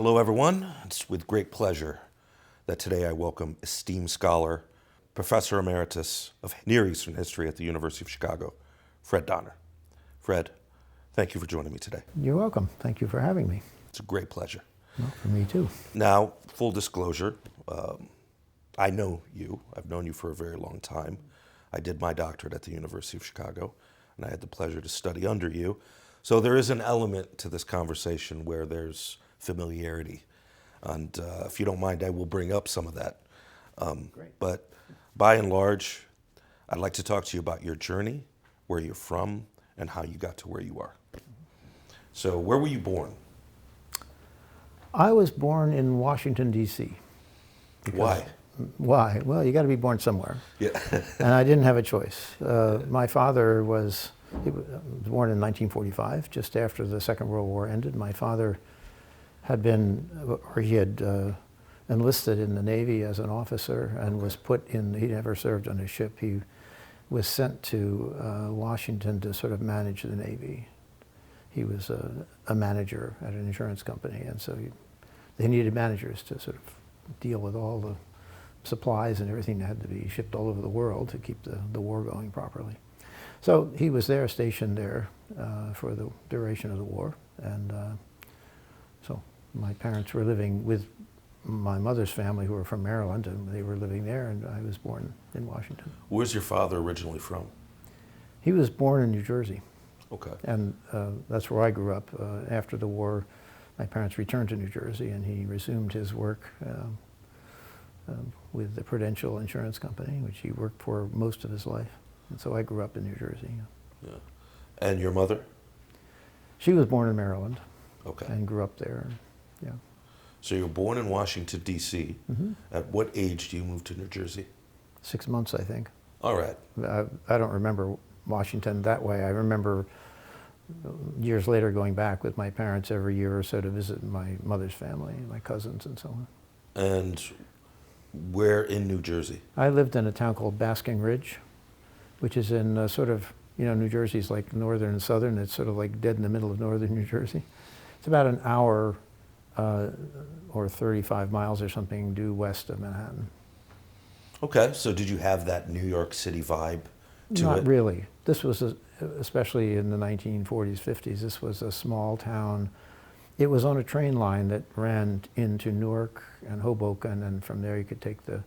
Hello, everyone. It's with great pleasure that today I welcome esteemed scholar, Professor Emeritus of Near Eastern History at the University of Chicago, Fred Donner. Fred, thank you for joining me today. You're welcome. Thank you for having me. It's a great pleasure. Well, for me too. Now, full disclosure, I know you. I've known you for a very long time. I did my doctorate at the University of Chicago, and I had the pleasure to study under you. So there is an element to this conversation where there's familiarity. And if you don't mind, I will bring up some of that. Great. But by and large, I'd like to talk to you about your journey, where you're from, and how you got to where you are. So where were you born? I was born in Washington, D.C. Why? Why? Well, you got to be born somewhere. Yeah. And I didn't have a choice. My father was born in 1945, just after the Second World War ended. My father had enlisted in the Navy as an officer and was put in, he never served on a ship. He was sent to Washington to sort of manage the Navy. He was a manager at an insurance company, and so they needed managers to sort of deal with all the supplies and everything that had to be shipped all over the world to keep the war going properly. So he was there, stationed there for the duration of the war, and so my parents were living with my mother's family, who were from Maryland, and they were living there, and I was born in Washington. Where's your father originally from? He was born in New Jersey. Okay. And that's where I grew up. After the war, my parents returned to New Jersey, and he resumed his work with the Prudential Insurance Company, which he worked for most of his life. And so I grew up in New Jersey. Yeah. And your mother? She was born in Maryland. Okay. And grew up there. Yeah. So you were born in Washington, D.C. Mm-hmm. At what age do you move to New Jersey? 6 months, I think. All right. I don't remember Washington that way. I remember years later going back with my parents every year or so to visit my mother's family, my cousins and so on. And where in New Jersey? I lived in a town called Basking Ridge, which is in sort of, New Jersey's like northern and southern. It's sort of like dead in the middle of northern New Jersey. It's about an hour or 35 miles or something due west of Manhattan. Okay, so did you have that New York City vibe to it? Not really. This was, especially in the 1940s, 50s, this was a small town. It was on a train line that ran into Newark and Hoboken, and from there you could take the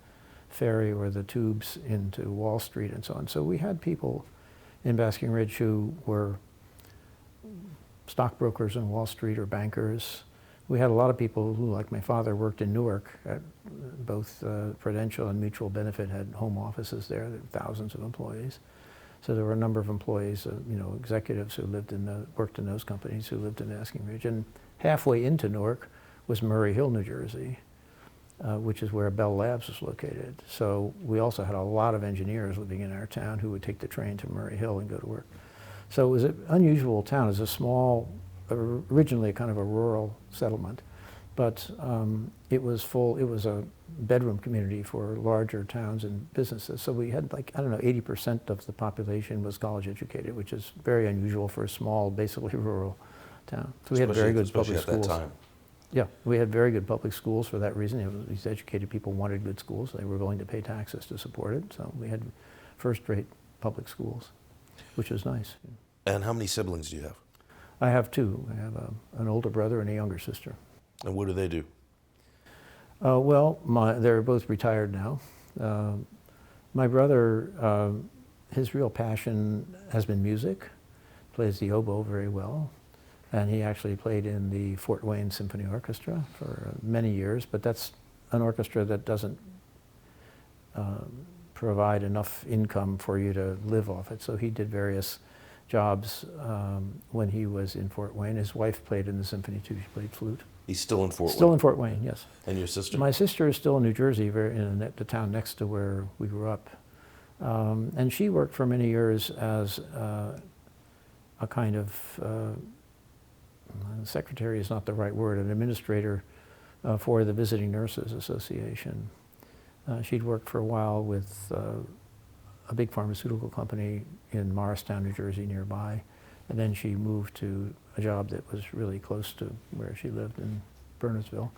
ferry or the tubes into Wall Street and so on. So we had people in Basking Ridge who were stockbrokers on Wall Street or bankers. We had a lot of people who, like my father, worked in Newark at both Prudential and Mutual Benefit had home offices there. There were thousands of employees. So there were a number of employees, executives who worked in those companies who lived in Basking Ridge. And halfway into Newark was Murray Hill, New Jersey, which is where Bell Labs was located. So we also had a lot of engineers living in our town who would take the train to Murray Hill and go to work. So it was an unusual town. It was a small, originally kind of a rural settlement, but it was a bedroom community for larger towns and businesses. So we had 80% of the population was college educated, which is very unusual for a small, basically rural town. So we had very good public schools. At that time. Yeah, we had very good public schools for that reason. These educated people wanted good schools. They were willing to pay taxes to support it. So we had first-rate public schools, which was nice. And how many siblings do you have? I have two. I have an older brother and a younger sister. And what do they do? They're both retired now. My brother, his real passion has been music, plays the oboe very well, and he actually played in the Fort Wayne Symphony Orchestra for many years, but that's an orchestra that doesn't provide enough income for you to live off it. So he did various jobs when he was in Fort Wayne. His wife played in the symphony too. She played flute. He's still in Fort Wayne? Still in Fort Wayne, yes. And your sister? My sister is still in New Jersey, in the town next to where we grew up. And she worked for many years as a kind of, secretary is not the right word, an administrator for the Visiting Nurses Association. She'd worked for a while with a big pharmaceutical company in Morristown, New Jersey, nearby. And then she moved to a job that was really close to where she lived in Bernardsville,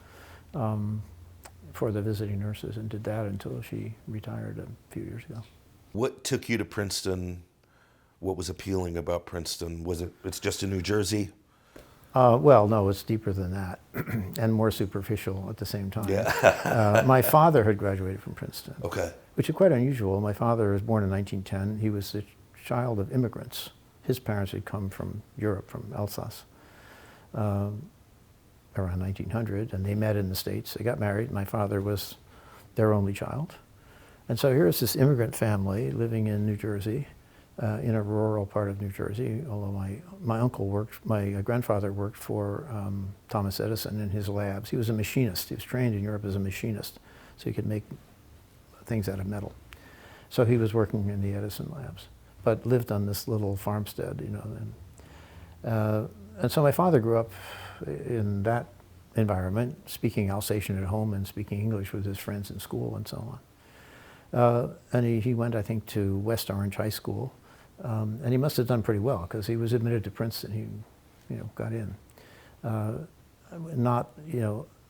for the visiting nurses, and did that until she retired a few years ago. What took you to Princeton? What was appealing about Princeton? It's just in New Jersey? Well, no, it's deeper than that, and more superficial at the same time. Yeah. My father had graduated from Princeton, Okay. which is quite unusual. My father was born in 1910. He was the child of immigrants. His parents had come from Europe, from Alsace, around 1900, and they met in the States. They got married. My father was their only child. And so here's this immigrant family living in New Jersey, in a rural part of New Jersey, although my grandfather worked for Thomas Edison in his labs. He was a machinist. He was trained in Europe as a machinist, so he could make things out of metal. So he was working in the Edison labs, but lived on this little farmstead, you know. And so my father grew up in that environment, speaking Alsatian at home and speaking English with his friends in school and so on. And he went, I think, to West Orange High School, and he must have done pretty well because he was admitted to Princeton. He, got in.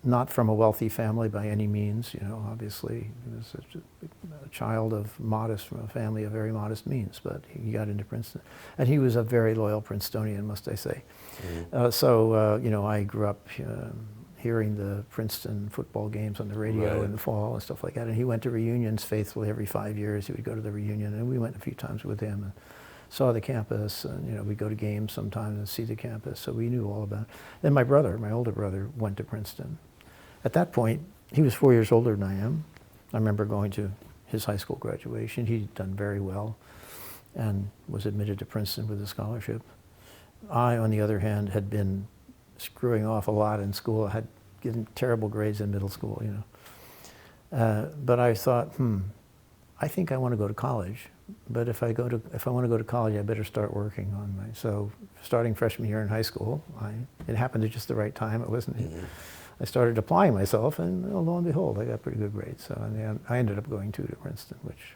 Not from a wealthy family by any means. Obviously he was a child from a family of very modest means, but he got into Princeton, and he was a very loyal Princetonian, must I say. Mm-hmm. I grew up hearing the Princeton football games on the radio in the fall and stuff like that. And he went to reunions faithfully every 5 years. He would go to the reunion, and we went a few times with him and saw the campus. And we'd go to games sometimes and see the campus. So we knew all about it. Then my older brother, went to Princeton. At that point, he was 4 years older than I am. I remember going to his high school graduation. He'd done very well and was admitted to Princeton with a scholarship. I, on the other hand, had been screwing off a lot in school. I had given terrible grades in middle school, But I thought, I think I want to go to college. But if I want to go to college, I better start working on so starting freshman year in high school, it happened at just the right time. It wasn't. Mm-hmm. I started applying myself, and lo and behold, I got pretty good grades. So I ended up going to Princeton, which,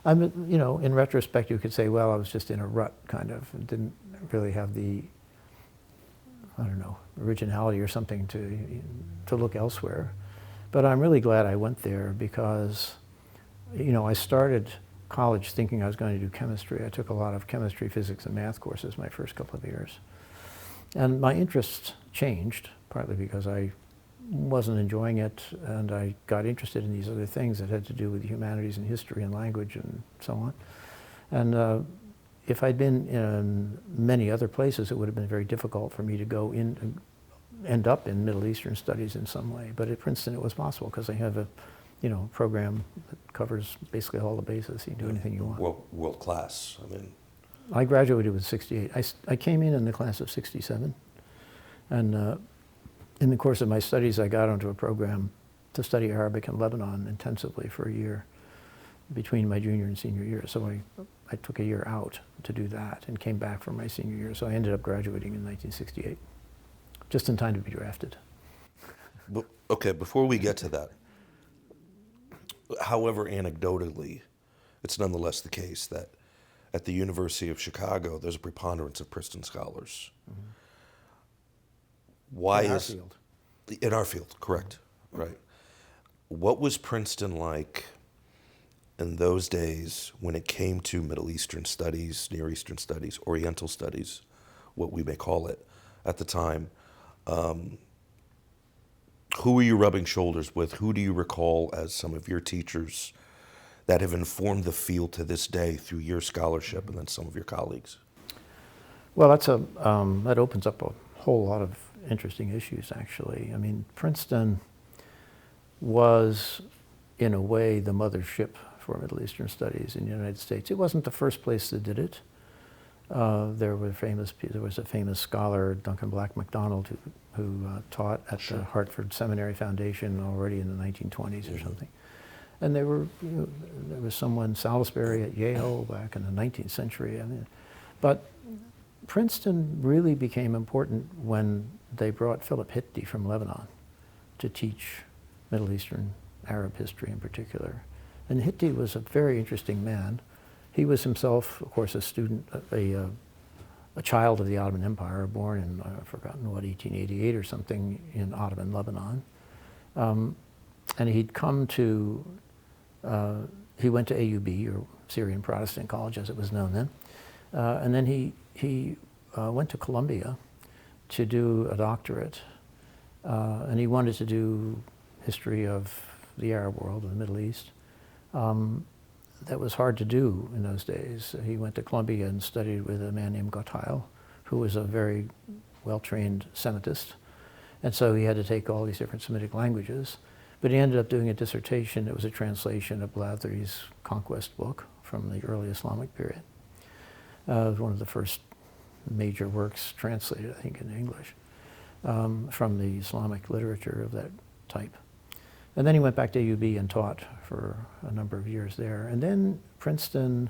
in retrospect, you could say, well, I was just in a rut, kind of, and didn't really have the, originality or something to look elsewhere. But I'm really glad I went there because, I started college thinking I was going to do chemistry. I took a lot of chemistry, physics, and math courses my first couple of years. And my interests changed, partly because I wasn't enjoying it, and I got interested in these other things that had to do with the humanities and history and language and so on. And if I'd been in many other places, it would have been very difficult for me to go in and end up in Middle Eastern studies in some way. But at Princeton, it was possible because they have a program that covers basically all the bases. You can do anything you want. World class. I graduated with 68. I came in the class of 67. And in the course of my studies, I got onto a program to study Arabic in Lebanon intensively for a year between my junior and senior year. So I took a year out to do that and came back for my senior year. So I ended up graduating in 1968, just in time to be drafted. Okay, before we get to that, however anecdotally, it's nonetheless the case that at the University of Chicago, there's a preponderance of Princeton scholars. Mm-hmm. Why in our is field. In our field, correct, right. What was Princeton like in those days when it came to Middle Eastern studies, Near Eastern studies, Oriental studies, what we may call it at the time? Who were you rubbing shoulders with? Who do you recall as some of your teachers that have informed the field to this day through your scholarship and then some of your colleagues? Well, that opens up a whole lot of interesting issues, actually. Princeton was, in a way, the mothership for Middle Eastern studies in the United States. It wasn't the first place that did it. There was a famous scholar, Duncan Black MacDonald, who taught at the Hartford Seminary Foundation already in the 1920s or something. And there was someone, Salisbury at Yale back in the 19th century. But Princeton really became important when they brought Philip Hitti from Lebanon to teach Middle Eastern Arab history in particular. And Hitti was a very interesting man. He was himself, of course, a student, a child of the Ottoman Empire, born in, I've forgotten what, 1888 or something, in Ottoman Lebanon. And he'd come to, he went to AUB, or Syrian Protestant College as it was known then. And then he went to Columbia to do a doctorate. And he wanted to do history of the Arab world and the Middle East. That was hard to do in those days. He went to Columbia and studied with a man named Gottheil, who was a very well-trained Semitist. And so he had to take all these different Semitic languages. But he ended up doing a dissertation. It was a translation of Blather's Conquest book from the early Islamic period. It was one of the first major works translated, I think, in English, from the Islamic literature of that type. And then he went back to AUB and taught for a number of years there. And then Princeton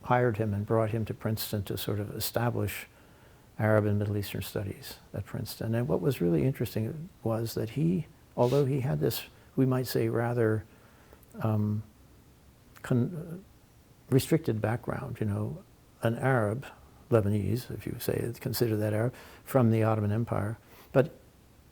hired him and brought him to Princeton to sort of establish Arab and Middle Eastern studies at Princeton. And what was really interesting was that he, although he had this, we might say, rather restricted background, you know, an Arab, Lebanese, if you say, consider that Arab, from the Ottoman Empire, but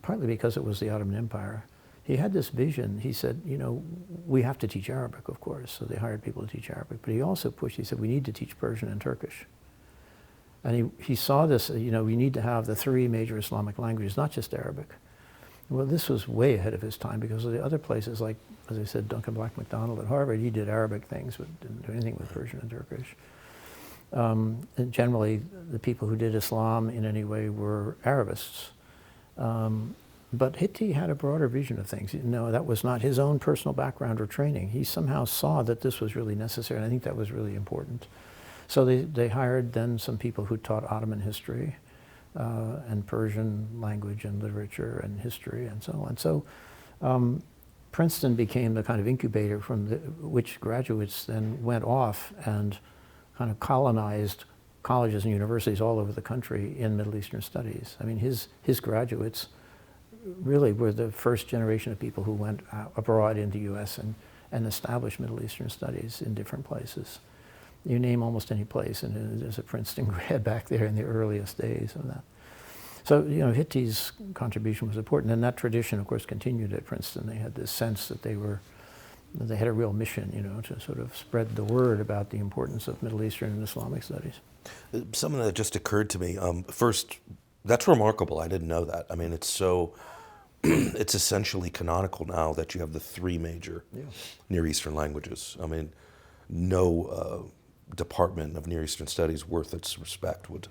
partly because it was the Ottoman Empire, he had this vision. He said, you know, we have to teach Arabic, of course, so they hired people to teach Arabic, but he also pushed, he said, we need to teach Persian and Turkish. And he saw this, you know, we need to have the three major Islamic languages, not just Arabic. Well, this was way ahead of his time because of the other places, like, as I said, Duncan Black MacDonald at Harvard, he did Arabic things, but didn't do anything with Persian and Turkish. And generally, the people who did Islam in any way were Arabists. But Hitti had a broader vision of things. No, that was not his own personal background or training. He somehow saw that this was really necessary, and I think that was really important. So they hired then some people who taught Ottoman history and Persian language and literature and history and so on. So Princeton became the kind of incubator from which graduates then went off and kind of colonized colleges and universities all over the country in Middle Eastern studies. I mean, his graduates really were the first generation of people who went abroad in the US and established Middle Eastern studies in different places. You name almost any place, and there's a Princeton grad back there in the earliest days of that. So, you know, Hitti's contribution was important, and that tradition, of course, continued at Princeton. They had this sense that they had a real mission, you know, to sort of spread the word about the importance of Middle Eastern and Islamic studies. Something that just occurred to me. First, that's remarkable. I didn't know that. I mean, it's so, it's essentially canonical now that you have the three major Near Eastern languages. I mean, no department of Near Eastern Studies worth its respect would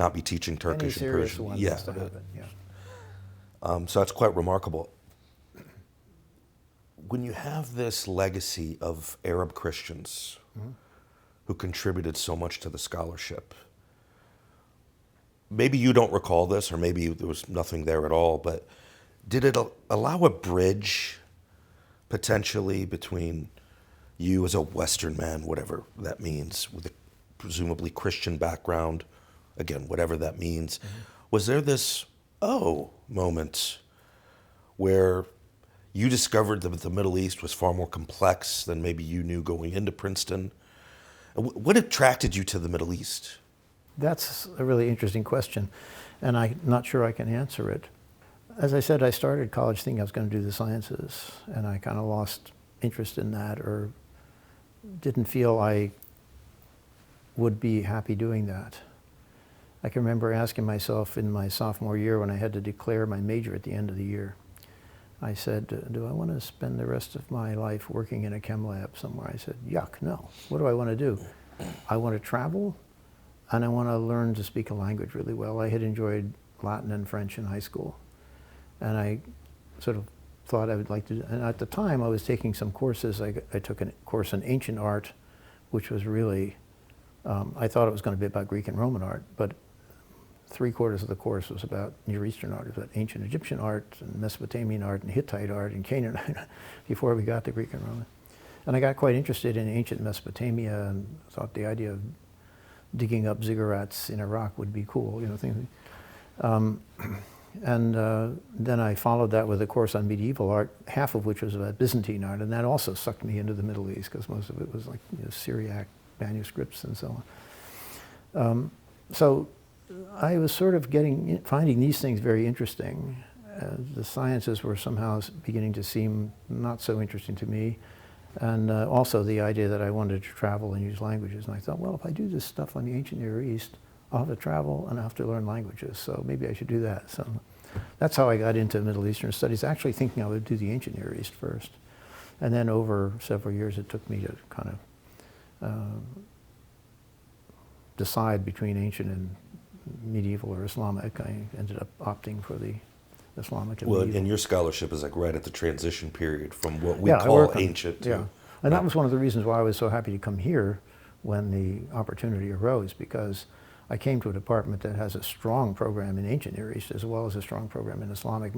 not be teaching Turkish and Persian. One Yeah. has to have it, yeah. So that's quite remarkable. When you have this legacy of Arab Christians who contributed so much to the scholarship, maybe you don't recall this, or maybe there was nothing there at all, but did it allow a bridge potentially between you as a Western man, whatever that means, with a presumably Christian background, again, whatever that means? Was there this moment where you discovered that the Middle East was far more complex than maybe you knew going into Princeton? What attracted you to the Middle East? That's a really interesting question, and I'm not sure I can answer it. As I said, I started college thinking I was going to do the sciences, and I kind of lost interest in that, or didn't feel I would be happy doing that. I can remember asking myself in my sophomore year when I had to declare my major at the end of the year, I said, do I want to spend the rest of my life working in a chem lab somewhere? I said, yuck, no. What do I want to do? I want to travel, and I want to learn to speak a language really well. I had enjoyed Latin and French in high school, and I sort of thought I would like to, and at the time I was taking some courses. I took a course in ancient art, which was really, I thought it was going to be about Greek and Roman art, but 3/4 of the course was about Near Eastern art. It was about ancient Egyptian art and Mesopotamian art and Hittite art and Canaanite before we got to Greek and Roman. And I got quite interested in ancient Mesopotamia and thought the idea of digging up ziggurats in Iraq would be cool, you know, things. Then I followed that with a course on medieval art, half of which was about Byzantine art, and that also sucked me into the Middle East because most of it was like, you know, Syriac manuscripts and so So I was sort of finding these things very interesting. The sciences were somehow beginning to seem not so interesting to me. And also the idea that I wanted to travel and use languages. And I thought, well, if I do this stuff on the ancient Near East, I'll have to travel and I'll have to learn languages. So maybe I should do that. So that's how I got into Middle Eastern studies, actually thinking I would do the ancient Near East first. And then over several years, it took me to kind of decide between ancient and medieval or Islamic. I ended up opting for the Islamic and medieval. And your scholarship is like right at the transition period from what we I call work on- ancient to... Yeah, and that was one of the reasons why I was so happy to come here when the opportunity arose, because I came to a department that has a strong program in ancient Near East as well as a strong program in Islamic.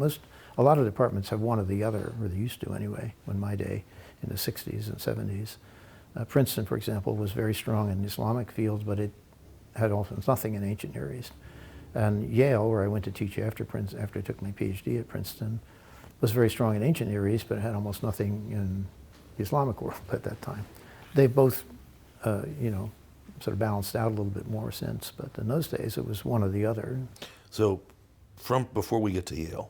A lot of departments have one or the other, or they used to anyway, in my day, in the 60s and 70s. Princeton, for example, was very strong in the Islamic fields, but it had almost nothing in ancient Near East. And Yale, where I went to teach after I took my PhD at Princeton, was very strong in ancient Near East, but it had almost nothing in the Islamic world at that time. They both, sort of balanced out a little bit more since, but in those days it was one or the other. So before we get to Yale,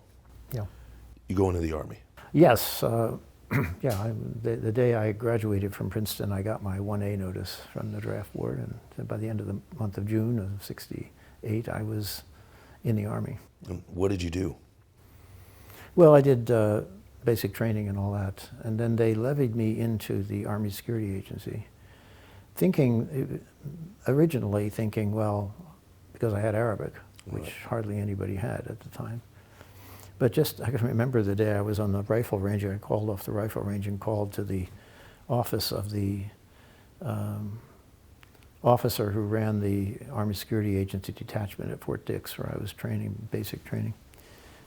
Yeah. you go into the Army. Yes. The day I graduated from Princeton, I got my 1A notice from the draft board, and by the end of the month of June of '68, I was in the Army. And what did you do? Well, I did basic training and all that, and then they levied me into the Army Security Agency, originally thinking, well, because I had Arabic, which Right. hardly anybody had at the time. But I can remember the day I was on the rifle range. I called off the rifle range and called to the office of the officer who ran the Army Security Agency detachment at Fort Dix, where I was training, basic training.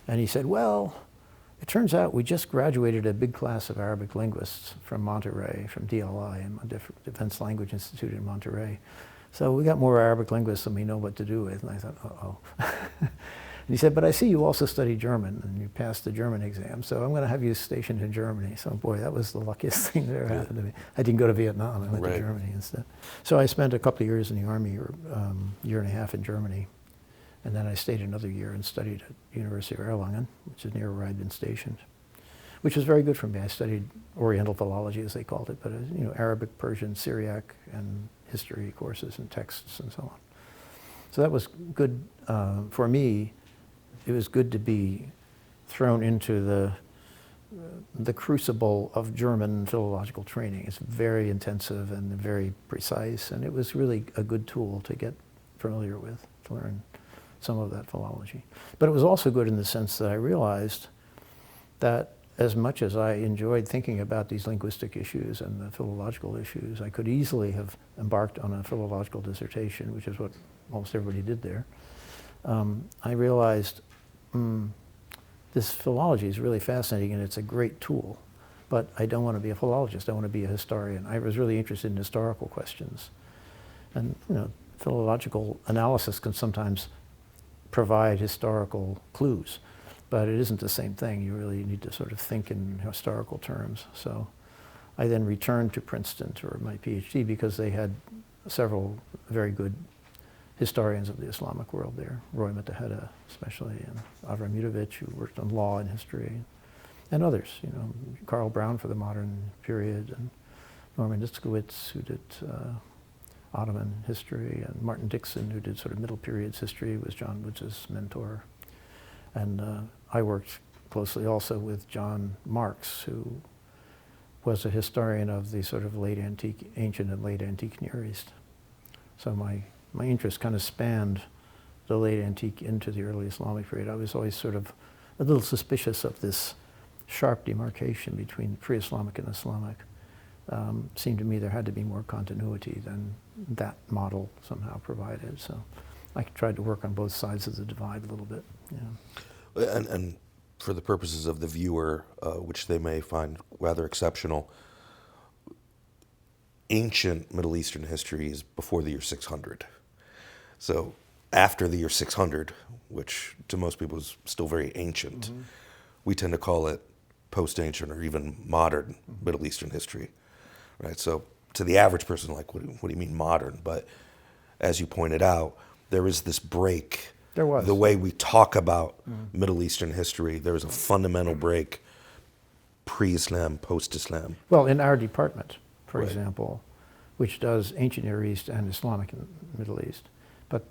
And he said, well, it turns out we just graduated a big class of Arabic linguists from Monterey, from DLI, Defense Language Institute in Monterey. So we got more Arabic linguists than we know what to do with. And I thought, uh-oh. And he said, but I see you also study German, and you passed the German exam, so I'm going to have you stationed in Germany. So, boy, that was the luckiest thing that ever happened to me. I didn't go to Vietnam, I went to Germany instead. So I spent a couple of years in the Army, or year and a half in Germany, and then I stayed another year and studied at University of Erlangen, which is near where I'd been stationed, which was very good for me. I studied Oriental philology, as they called it, but Arabic, Persian, Syriac, and history courses and texts and so on. So that was good for me. It was good to be thrown into the crucible of German philological training. It's very intensive and very precise, and it was really a good tool to get familiar with, to learn some of that philology. But it was also good in the sense that I realized that as much as I enjoyed thinking about these linguistic issues and the philological issues, I could easily have embarked on a philological dissertation, which is what almost everybody did there. I realized this philology is really fascinating and it's a great tool, but I don't want to be a philologist. I want to be a historian. I was really interested in historical questions. And philological analysis can sometimes provide historical clues, but it isn't the same thing. You really need to sort of think in historical terms. So I then returned to Princeton for my PhD because they had several very good historians of the Islamic world there, Roy Mutaheda especially, and Avram Yudovich, who worked on law and history, and others, Karl Brown for the modern period, and Norman Itzkowitz, who did Ottoman history, and Martin Dixon, who did sort of middle periods history, was John Woods' mentor. And I worked closely also with John Marks, who was a historian of the sort of ancient and late antique Near East. So my interest kind of spanned the late antique into the early Islamic period. I was always sort of a little suspicious of this sharp demarcation between pre-Islamic and Islamic. Seemed to me there had to be more continuity than that model somehow provided. So I tried to work on both sides of the divide a little bit. Yeah. And for the purposes of the viewer, which they may find rather exceptional, ancient Middle Eastern history is before the year 600. So after the year 600, which to most people is still very ancient, we tend to call it post-ancient or even modern Middle Eastern history, right? So to the average person, like, what do you mean modern? But as you pointed out, there is this break. There was. The way we talk about Middle Eastern history, there was a fundamental break pre-Islam, post-Islam. Well, in our department, for Right. example, which does ancient Near East and Islamic and Middle East, but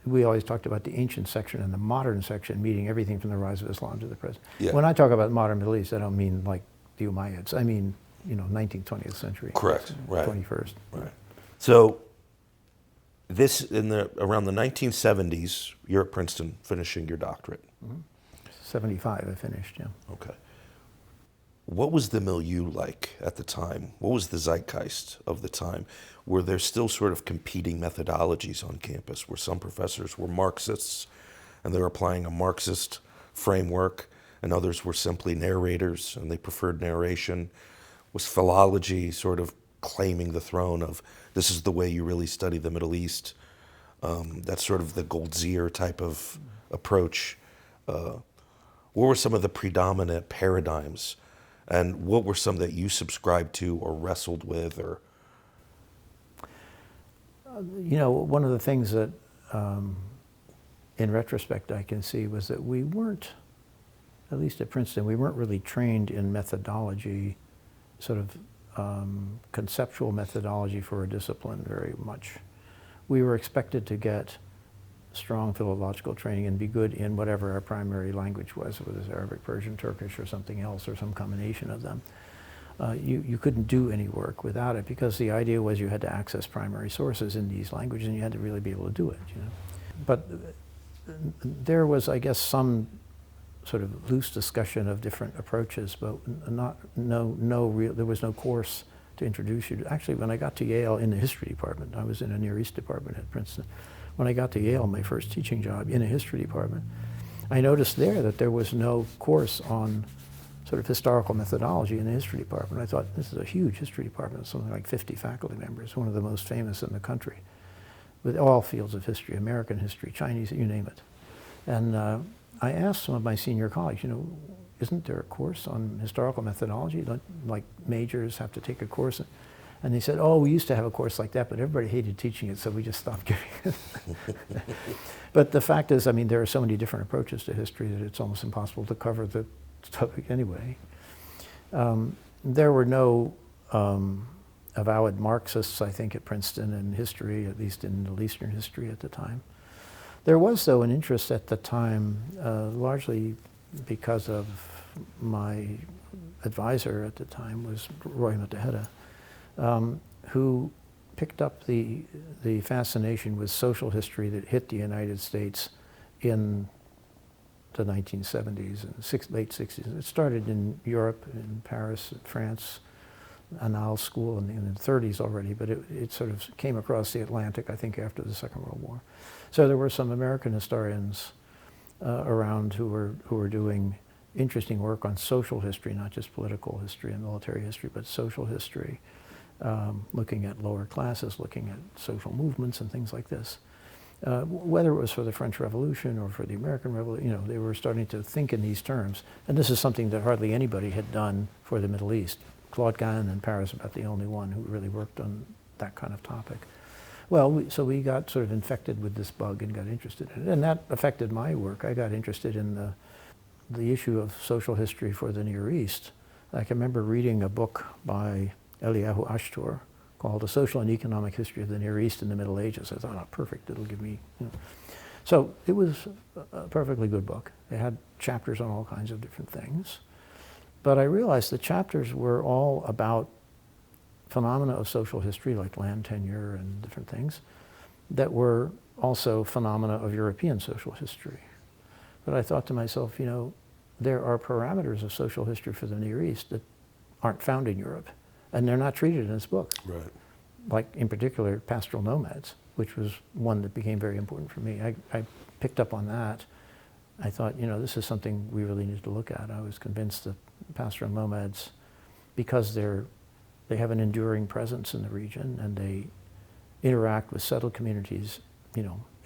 we always talked about the ancient section and the modern section, meaning everything from the rise of Islam to the present. Yeah. When I talk about modern Middle East, I don't mean like the Umayyads. I mean, 19th, 20th century. Correct, right. 21st. Right. So this, around the 1970s, you're at Princeton finishing your doctorate. 75 I finished, yeah. Okay. What was the milieu like at the time? What was the zeitgeist of the time? Were there still sort of competing methodologies on campus where some professors were Marxists and they were applying a Marxist framework and others were simply narrators and they preferred narration? Was philology sort of claiming the throne of this is the way you really study the Middle East? That's sort of the Goldziher type of approach. What were some of the predominant paradigms? And what were some that you subscribed to or wrestled with? Or one of the things that, in retrospect, I can see was that we weren't, at least at Princeton, we weren't really trained in methodology, sort of conceptual methodology for a discipline very much. We were expected to get strong philological training and be good in whatever our primary language was, whether it was Arabic, Persian, Turkish, or something else, or some combination of them. You couldn't do any work without it because the idea was you had to access primary sources in these languages and you had to really be able to do it. But there was, I guess, some sort of loose discussion of different approaches, but there was no course to introduce you to. Actually, when I got to Yale in the history department, I was in a Near East department at Princeton. When I got to Yale, my first teaching job in a history department, I noticed there that there was no course on sort of historical methodology in the history department. I thought, this is a huge history department, something like 50 faculty members, one of the most famous in the country, with all fields of history, American history, Chinese, you name it. And I asked some of my senior colleagues, isn't there a course on historical methodology? Like majors have to take a course? And they said, oh, we used to have a course like that, but everybody hated teaching it, so we just stopped giving it. But the fact is, there are so many different approaches to history that it's almost impossible to cover the topic anyway. There were no avowed Marxists, I think, at Princeton in history, at least in Middle Eastern history at the time. There was, though, an interest at the time, largely because of my advisor at the time was Roy Mutaheda, who picked up the fascination with social history that hit the United States in the 1970s and late 60s. It started in Europe, in Paris, France, Annales School in the 30s already, but it sort of came across the Atlantic, I think, after the Second World War. So there were some American historians around who were doing interesting work on social history, not just political history and military history, but social history, looking at lower classes, looking at social movements and things like this. Whether it was for the French Revolution or for the American Revolution, they were starting to think in these terms. And this is something that hardly anybody had done for the Middle East. Claude Gann in Paris about the only one who really worked on that kind of topic. Well, so we got sort of infected with this bug and got interested in it. And that affected my work. I got interested in the issue of social history for the Near East. I can remember reading a book by Eliyahu Ashtor called A Social and Economic History of the Near East in the Middle Ages. I thought, oh, perfect, it'll give me, So it was a perfectly good book. It had chapters on all kinds of different things. But I realized the chapters were all about phenomena of social history, like land tenure and different things, that were also phenomena of European social history. But I thought to myself, there are parameters of social history for the Near East that aren't found in Europe, and they're not treated in this book. right. Like, in particular, pastoral nomads, which was one that became very important for me. I picked up on that. I thought, this is something we really need to look at. I was convinced that pastoral nomads, because they have an enduring presence in the region and they interact with settled communities,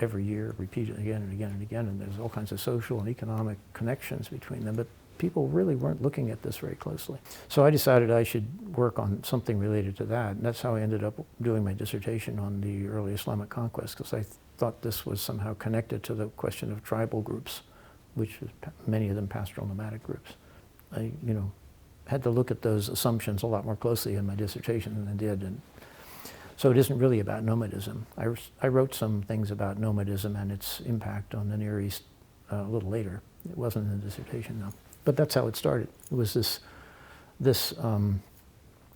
every year, repeatedly again and again and again, and there's all kinds of social and economic connections between them, but people really weren't looking at this very closely. So I decided I should work on something related to that, and that's how I ended up doing my dissertation on the early Islamic conquests, because I thought this was somehow connected to the question of tribal groups, which was many of them pastoral nomadic groups. I, had to look at those assumptions a lot more closely in my dissertation than I did. And so it isn't really about nomadism. I wrote some things about nomadism and its impact on the Near East a little later. It wasn't in the dissertation, though. But that's how it started. It was this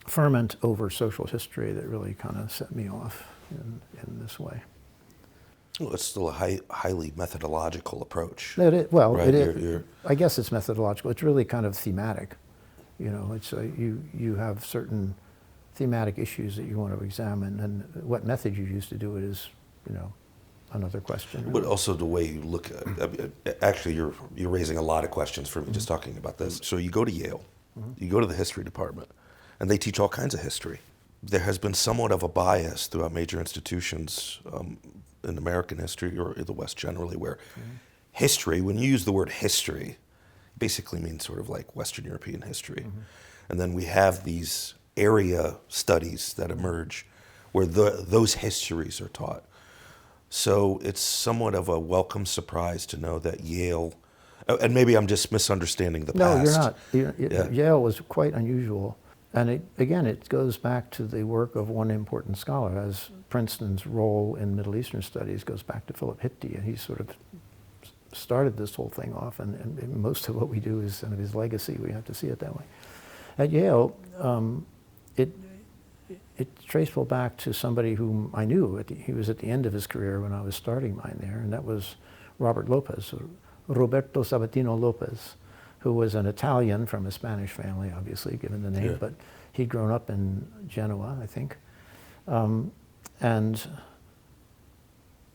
ferment over social history that really kind of set me off in this way. Well, it's still a highly methodological approach. Well, right? I guess it's methodological. It's really kind of thematic. It's you have certain thematic issues that you want to examine, and what method you use to do it is, another question. But also the way you look at it. Actually, you're raising a lot of questions for me just talking about this. So you go to Yale, you go to the history department, and they teach all kinds of history. There has been somewhat of a bias throughout major institutions in American history, or in the West generally, where history, when you use the word history, basically means sort of like Western European history. And then we have these area studies that emerge where those histories are taught. So it's somewhat of a welcome surprise to know that Yale, and maybe I'm just misunderstanding the past. No, you're not. Yale was quite unusual. And it goes back to the work of one important scholar, as Princeton's role in Middle Eastern studies goes back to Philip Hitti, and he sort of started this whole thing off, and most of what we do is kind of his legacy. We have to see it that way. At Yale, it's traceable back to somebody whom I knew. He was at the end of his career when I was starting mine there, and that was Robert Lopez, Roberto Sabatino Lopez, who was an Italian from a Spanish family, obviously, given the name, but he'd grown up in Genoa, I think, and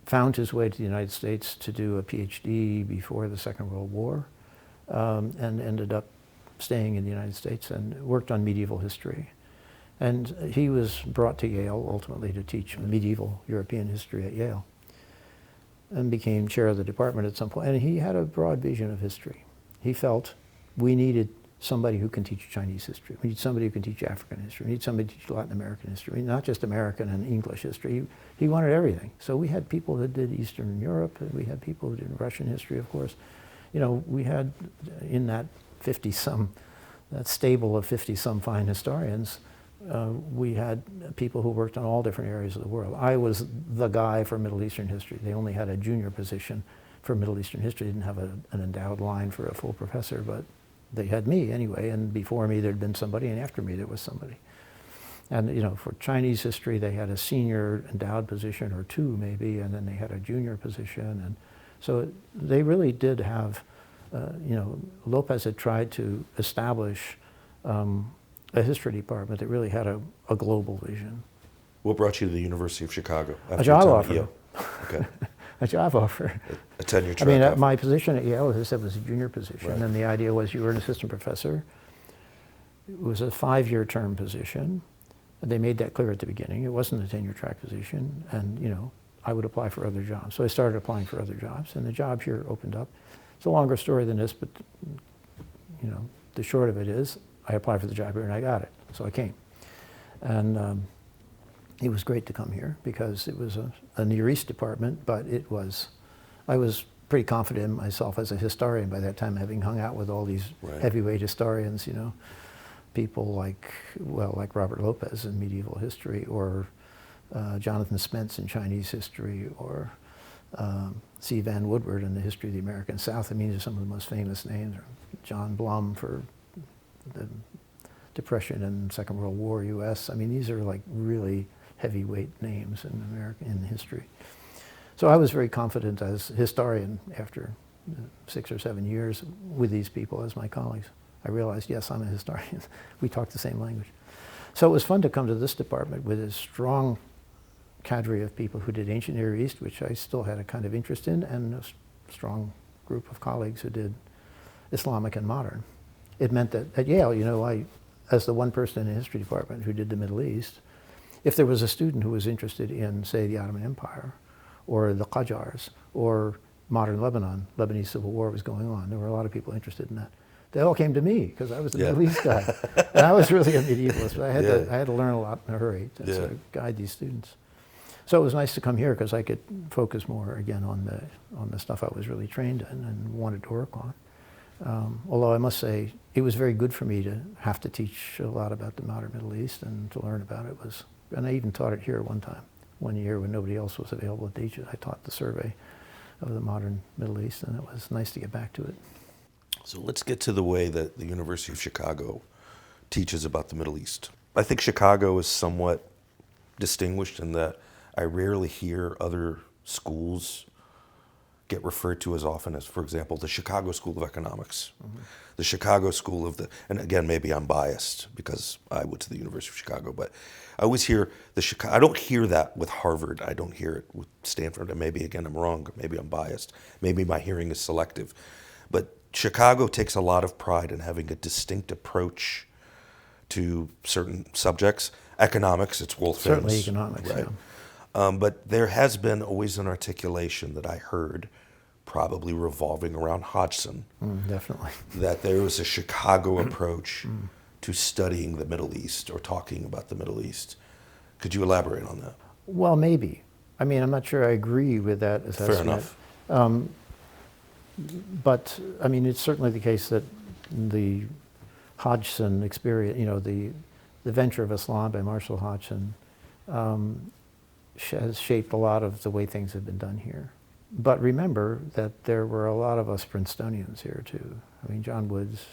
found his way to the United States to do a PhD before the Second World War, and ended up staying in the United States and worked on medieval history. And he was brought to Yale ultimately to teach medieval European history at Yale, and became chair of the department at some point. And he had a broad vision of history. He felt we needed somebody who can teach Chinese history. We need somebody who can teach African history. We need somebody to teach Latin American history, not just American and English history. He wanted everything. So we had people that did Eastern Europe, and we had people who did Russian history, of course. We had in that 50-some, that stable of 50-some fine historians, we had people who worked on all different areas of the world. I was the guy for Middle Eastern history. They only had a junior position for Middle Eastern history. They didn't have an endowed line for a full professor, but they had me anyway, and before me there'd been somebody, and after me there was somebody. And for Chinese history, they had a senior endowed position or two maybe, and then they had a junior position. And so they really did have, Lopez had tried to establish a history department that really had a global vision. What brought you to the University of Chicago? A job offer. Yale? Okay. A job offer. A tenure track offer. My position at Yale, as I said, was a junior position. Right. And the idea was you were an assistant professor. It was a 5-year term position. They made that clear at the beginning. It wasn't a tenure track position. And, I would apply for other jobs. So I started applying for other jobs, and the job here opened up. It's a longer story than this, but, the short of it is I applied for the job here and I got it. So I came. And it was great to come here because it was a Near East department, but I was pretty confident in myself as a historian by that time, having hung out with all these heavyweight historians, people like Robert Lopez in medieval history, or Jonathan Spence in Chinese history, or C. Van Woodward in the history of the American South. These are some of the most famous names. Or John Blum for the Depression and Second World War U.S. These are like really heavyweight names in history. So I was very confident as a historian after 6 or 7 years with these people as my colleagues. I realized, yes, I'm a historian. We talk the same language. So it was fun to come to this department with a strong cadre of people who did ancient Near East, which I still had a kind of interest in, and a strong group of colleagues who did Islamic and modern. It meant that at Yale, I, as the one person in the history department who did the Middle East, if there was a student who was interested in, say, the Ottoman Empire, or the Qajars, or modern Lebanon, Lebanese Civil War was going on. There were a lot of people interested in that. they all came to me because I was the Yeah. Middle East guy. And I was really a medievalist, but Yeah. I had to learn a lot in a hurry to Yeah. sort of guide these students. So it was nice to come here because I could focus more again on the stuff I was really trained in and wanted to work on. Although I must say, it was very good for me to have to teach a lot about the modern Middle East and to learn about it was, and I even taught it here one year when nobody else was available to teach it. I taught the survey of the modern Middle East, and it was nice to get back to it. So let's get to the way that the University of Chicago teaches about the Middle East. I think Chicago is somewhat distinguished in that I rarely hear other schools get referred to as often as, for example, the Chicago School of Economics, the Chicago School of the, and again, maybe I'm biased because I went to the University of Chicago, but I always hear the Chicago, I don't hear that with Harvard, I don't hear it with Stanford, and maybe again I'm wrong, maybe I'm biased, maybe my hearing is selective, but Chicago takes a lot of pride in having a distinct approach to certain subjects. Economics, it's world famous. Certainly economics, right? yeah. But there has been always an articulation that I heard, probably revolving around Hodgson, Definitely. that there was a Chicago approach to studying the Middle East or talking about the Middle East. Could you elaborate on that? Well, maybe. I mean, I'm not sure I agree with that assessment. Fair enough. But, I mean, it's certainly the case that the Hodgson experience, you know, the venture of Islam by Marshall Hodgson has shaped a lot of the way things have been done here. But remember that there were a lot of us Princetonians here, too. I mean, John Woods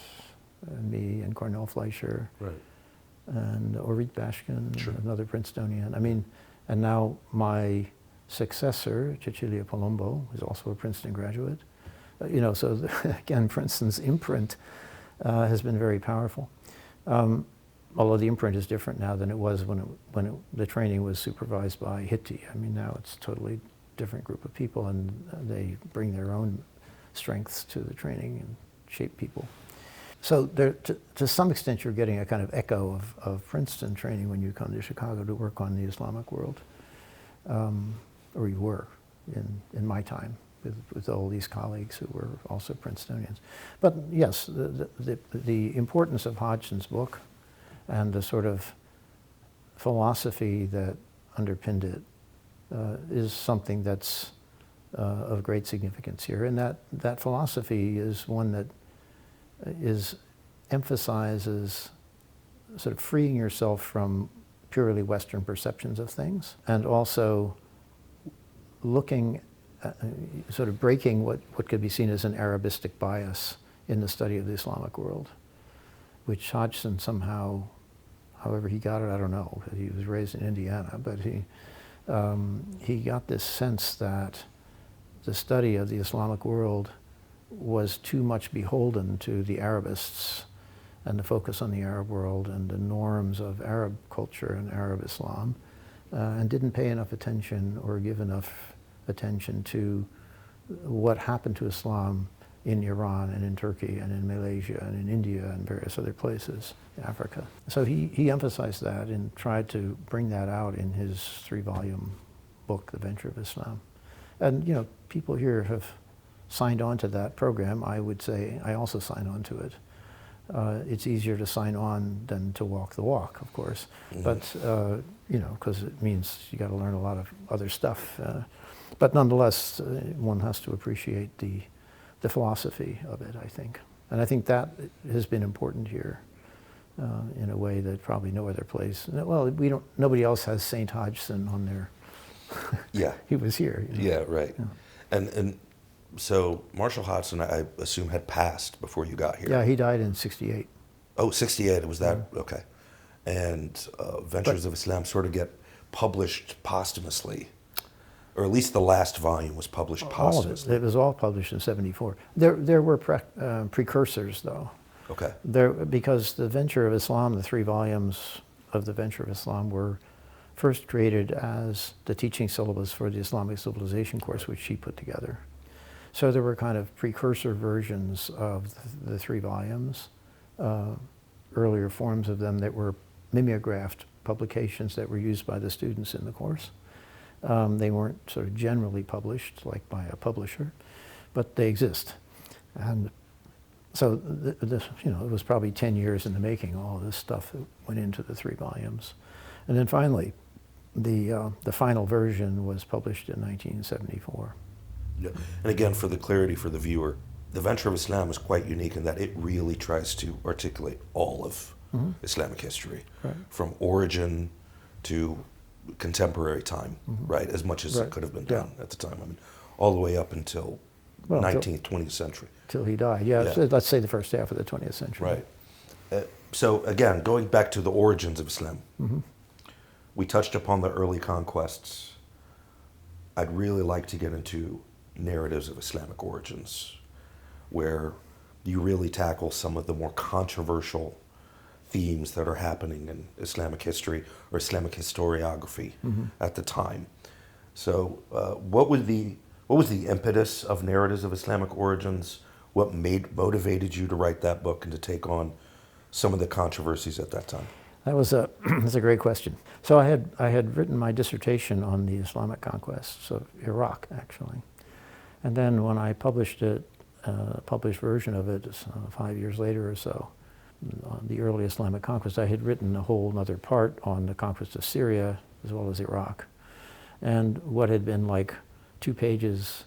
and me and Cornell Fleischer Right. and Orit Bashkin, Sure. another Princetonian. I mean, and now my successor, Cecilia Palumbo, is also a Princeton graduate. You know, so again, Princeton's imprint has been very powerful. Although the imprint is different now than it was when the training was supervised by Hitti. I mean, now it's a totally different group of people, and they bring their own strengths to the training and shape people. So there, to some extent, you're getting a kind of echo of Princeton training when you come to Chicago to work on the Islamic world, or you were in my time with all these colleagues who were also Princetonians. But yes, the importance of Hodgson's book and the sort of philosophy that underpinned it is something that's of great significance here. And that philosophy is one that emphasizes sort of freeing yourself from purely Western perceptions of things, and also looking at, sort of breaking what could be seen as an Arabistic bias in the study of the Islamic world, which Hodgson somehow, however he got it, I don't know. He was raised in Indiana, but he got this sense that the study of the Islamic world was too much beholden to the Arabists and the focus on the Arab world and the norms of Arab culture and Arab Islam, and didn't pay enough attention or give enough attention to what happened to Islam in Iran and in Turkey and in Malaysia and in India and various other places in Africa. So he emphasized that and tried to bring that out in his 3-volume book, The Venture of Islam. And, you know, people here have signed on to that program. I would say I also sign on to it. It's easier to sign on than to walk the walk, of course. But, you know, because it means you got to learn a lot of other stuff. But nonetheless, one has to appreciate the philosophy of it, I think. And I think that has been important here in a way that probably no other place. Well, nobody else has St. Hodgson on their, Yeah. he was here. You know? Yeah, right. Yeah. And so Marshall Hodgson, I assume, had passed before you got here. Yeah, he died in 68. Oh, 68, was that? Okay. And Ventures of Islam sort of get published posthumously, or at least the last volume was published posthumously. All of it. It was all published in 74. There were precursors, though. Okay. Because the Venture of Islam, the 3 volumes of the Venture of Islam were first created as the teaching syllabus for the Islamic Civilization course, which she put together. So there were kind of precursor versions of the 3 volumes, earlier forms of them that were mimeographed publications that were used by the students in the course. They weren't sort of generally published, like by a publisher, but they exist. And So this, you know, it was probably 10 years in the making, all of this stuff that went into the 3 volumes. And then finally, the final version was published in 1974. Yeah. And again, for the clarity for the viewer, the Venture of Islam is quite unique in that it really tries to articulate all of Islamic history, Right. from origin to contemporary time, right? As much as Right. it could have been Yeah. done at the time. I mean, all the way up until Well, 19th, 20th century. Till he died. Yeah, Yeah. so let's say the first half of the 20th century. Right. So again, going back to the origins of Islam, we touched upon the early conquests. I'd really like to get into narratives of Islamic origins, where you really tackle some of the more controversial themes that are happening in Islamic history or Islamic historiography at the time. So, what was the impetus of narratives of Islamic origins? What motivated you to write that book and to take on some of the controversies at that time? That's a great question. So I had written my dissertation on the Islamic conquests of Iraq, actually. And then when I published it, a published version of it 5 years later or so, on the early Islamic conquest, I had written a whole other part on the conquest of Syria as well as Iraq. And what had been like 2 pages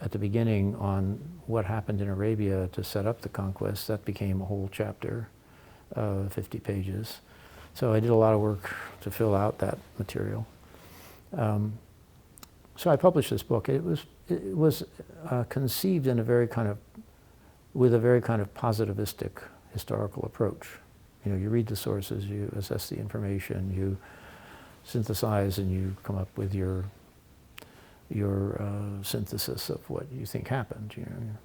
at the beginning on what happened in Arabia to set up the conquest, that became a whole chapter, 50 pages. So I did a lot of work to fill out that material. So I published this book. It was conceived in with a very kind of positivistic historical approach. You know, you read the sources, you assess the information, you synthesize, and you come up with your synthesis of what you think happened. You know.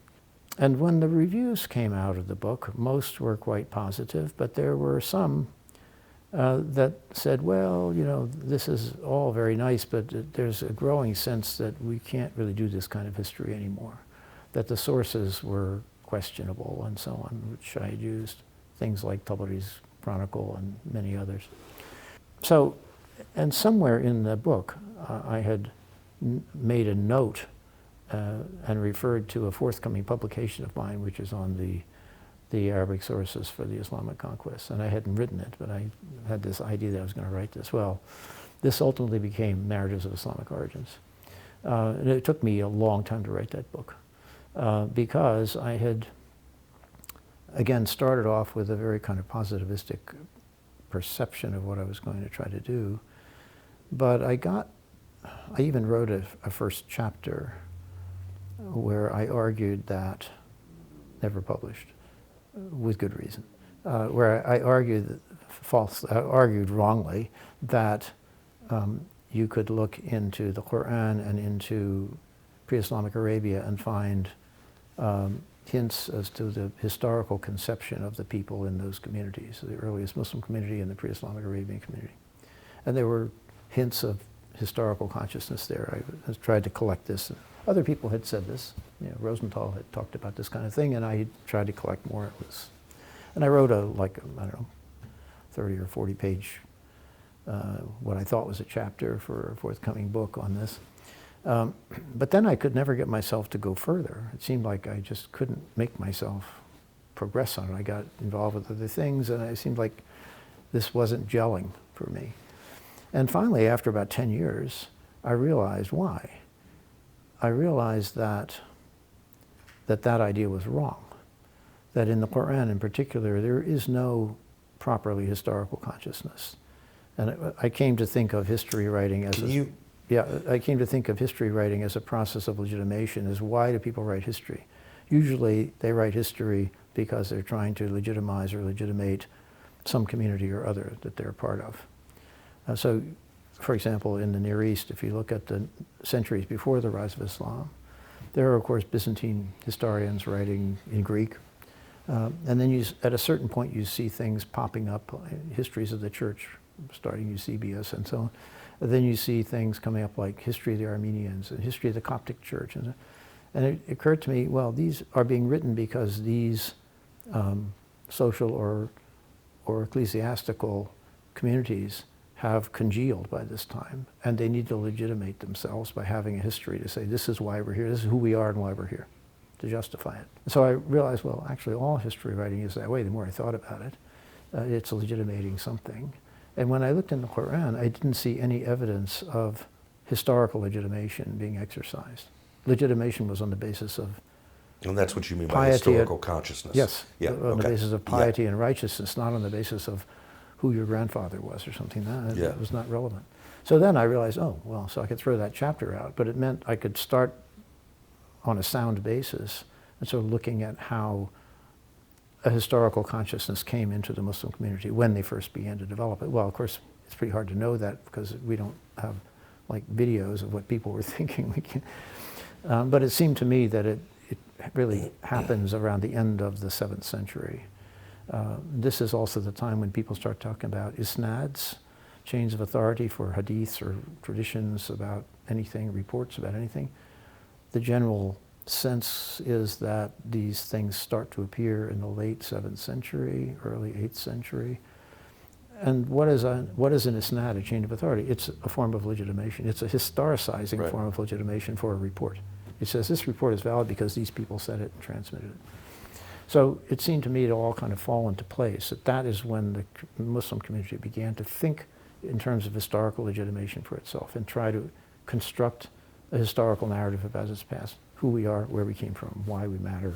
And when the reviews came out of the book, most were quite positive, but there were some that said, well, you know, this is all very nice, but there's a growing sense that we can't really do this kind of history anymore, that the sources were questionable and so on, which I had used, things like Tabari's Chronicle and many others. So, and somewhere in the book, I had made a note and referred to a forthcoming publication of mine, which is on the Arabic sources for the Islamic conquest. And I hadn't written it, but I had this idea that I was going to write this. Well, this ultimately became Narratives of Islamic Origins. And it took me a long time to write that book because I had, again, started off with a very kind of positivistic perception of what I was going to try to do. But I even wrote a first chapter where I argued that, never published, with good reason, where I argued wrongly that you could look into the Quran and into pre-Islamic Arabia and find hints as to the historical conception of the people in those communities, the earliest Muslim community and the pre-Islamic Arabian community. And there were hints of historical consciousnness there. I tried to collect this. Other people had said this. You know, Rosenthal had talked about this kind of thing, and I tried to collect more. And I wrote I don't know, 30 or 40 page, what I thought was a chapter for a forthcoming book on this. But then I could never get myself to go further. It seemed like I just couldn't make myself progress on it. I got involved with other things, and it seemed like this wasn't gelling for me. And finally, after about 10 years, I realized why. I realized that idea was wrong. That in the Quran in particular, there is no properly historical consciousness. And I came to think of history writing as I came to think of history writing as a process of legitimation, as why do people write history? Usually they write history because they're trying to legitimize or legitimate some community or other that they're a part of. So, for example, in the Near East, if you look at the centuries before the rise of Islam, there are, of course, Byzantine historians writing in Greek. And then at a certain point, you see things popping up, histories of the church, starting Eusebius and so on. And then you see things coming up like history of the Armenians and history of the Coptic Church. And it occurred to me, well, these are being written because these social or ecclesiastical communities have congealed by this time, and they need to legitimate themselves by having a history to say, this is why we're here, this is who we are and why we're here. to justify it. So I realized, well, actually all history writing is that way. The more I thought about it, it's legitimating something. And when I looked in the Quran, I didn't see any evidence of historical legitimation being exercised. Legitimation was on the basis of And that's what you mean by piety. historical consciousness. Yes, Yeah. on Okay. the basis of piety and righteousness, not on the basis of who your grandfather was or something. That was not relevant. So then I realized, oh, well, so I could throw that chapter out, but it meant I could start on a sound basis and sort of looking at how a historical consciousness came into the Muslim community when they first began to develop it. Well, of course, it's pretty hard to know that because we don't have like videos of what people were thinking. But it seemed to me that it really happens around the end of the 7th century. This is also the time when people start talking about isnads, chains of authority for hadiths or traditions about anything, reports about anything. The general sense is that these things start to appear in the late 7th century, early 8th century. And what is an isnad, a chain of authority? It's a form of legitimation. It's a historicizing form of legitimation for a report. It says this report is valid because these people said it and transmitted it. So it seemed to me to all kind of fall into place, that is when the Muslim community began to think in terms of historical legitimation for itself and try to construct a historical narrative about its past, who we are, where we came from, why we matter,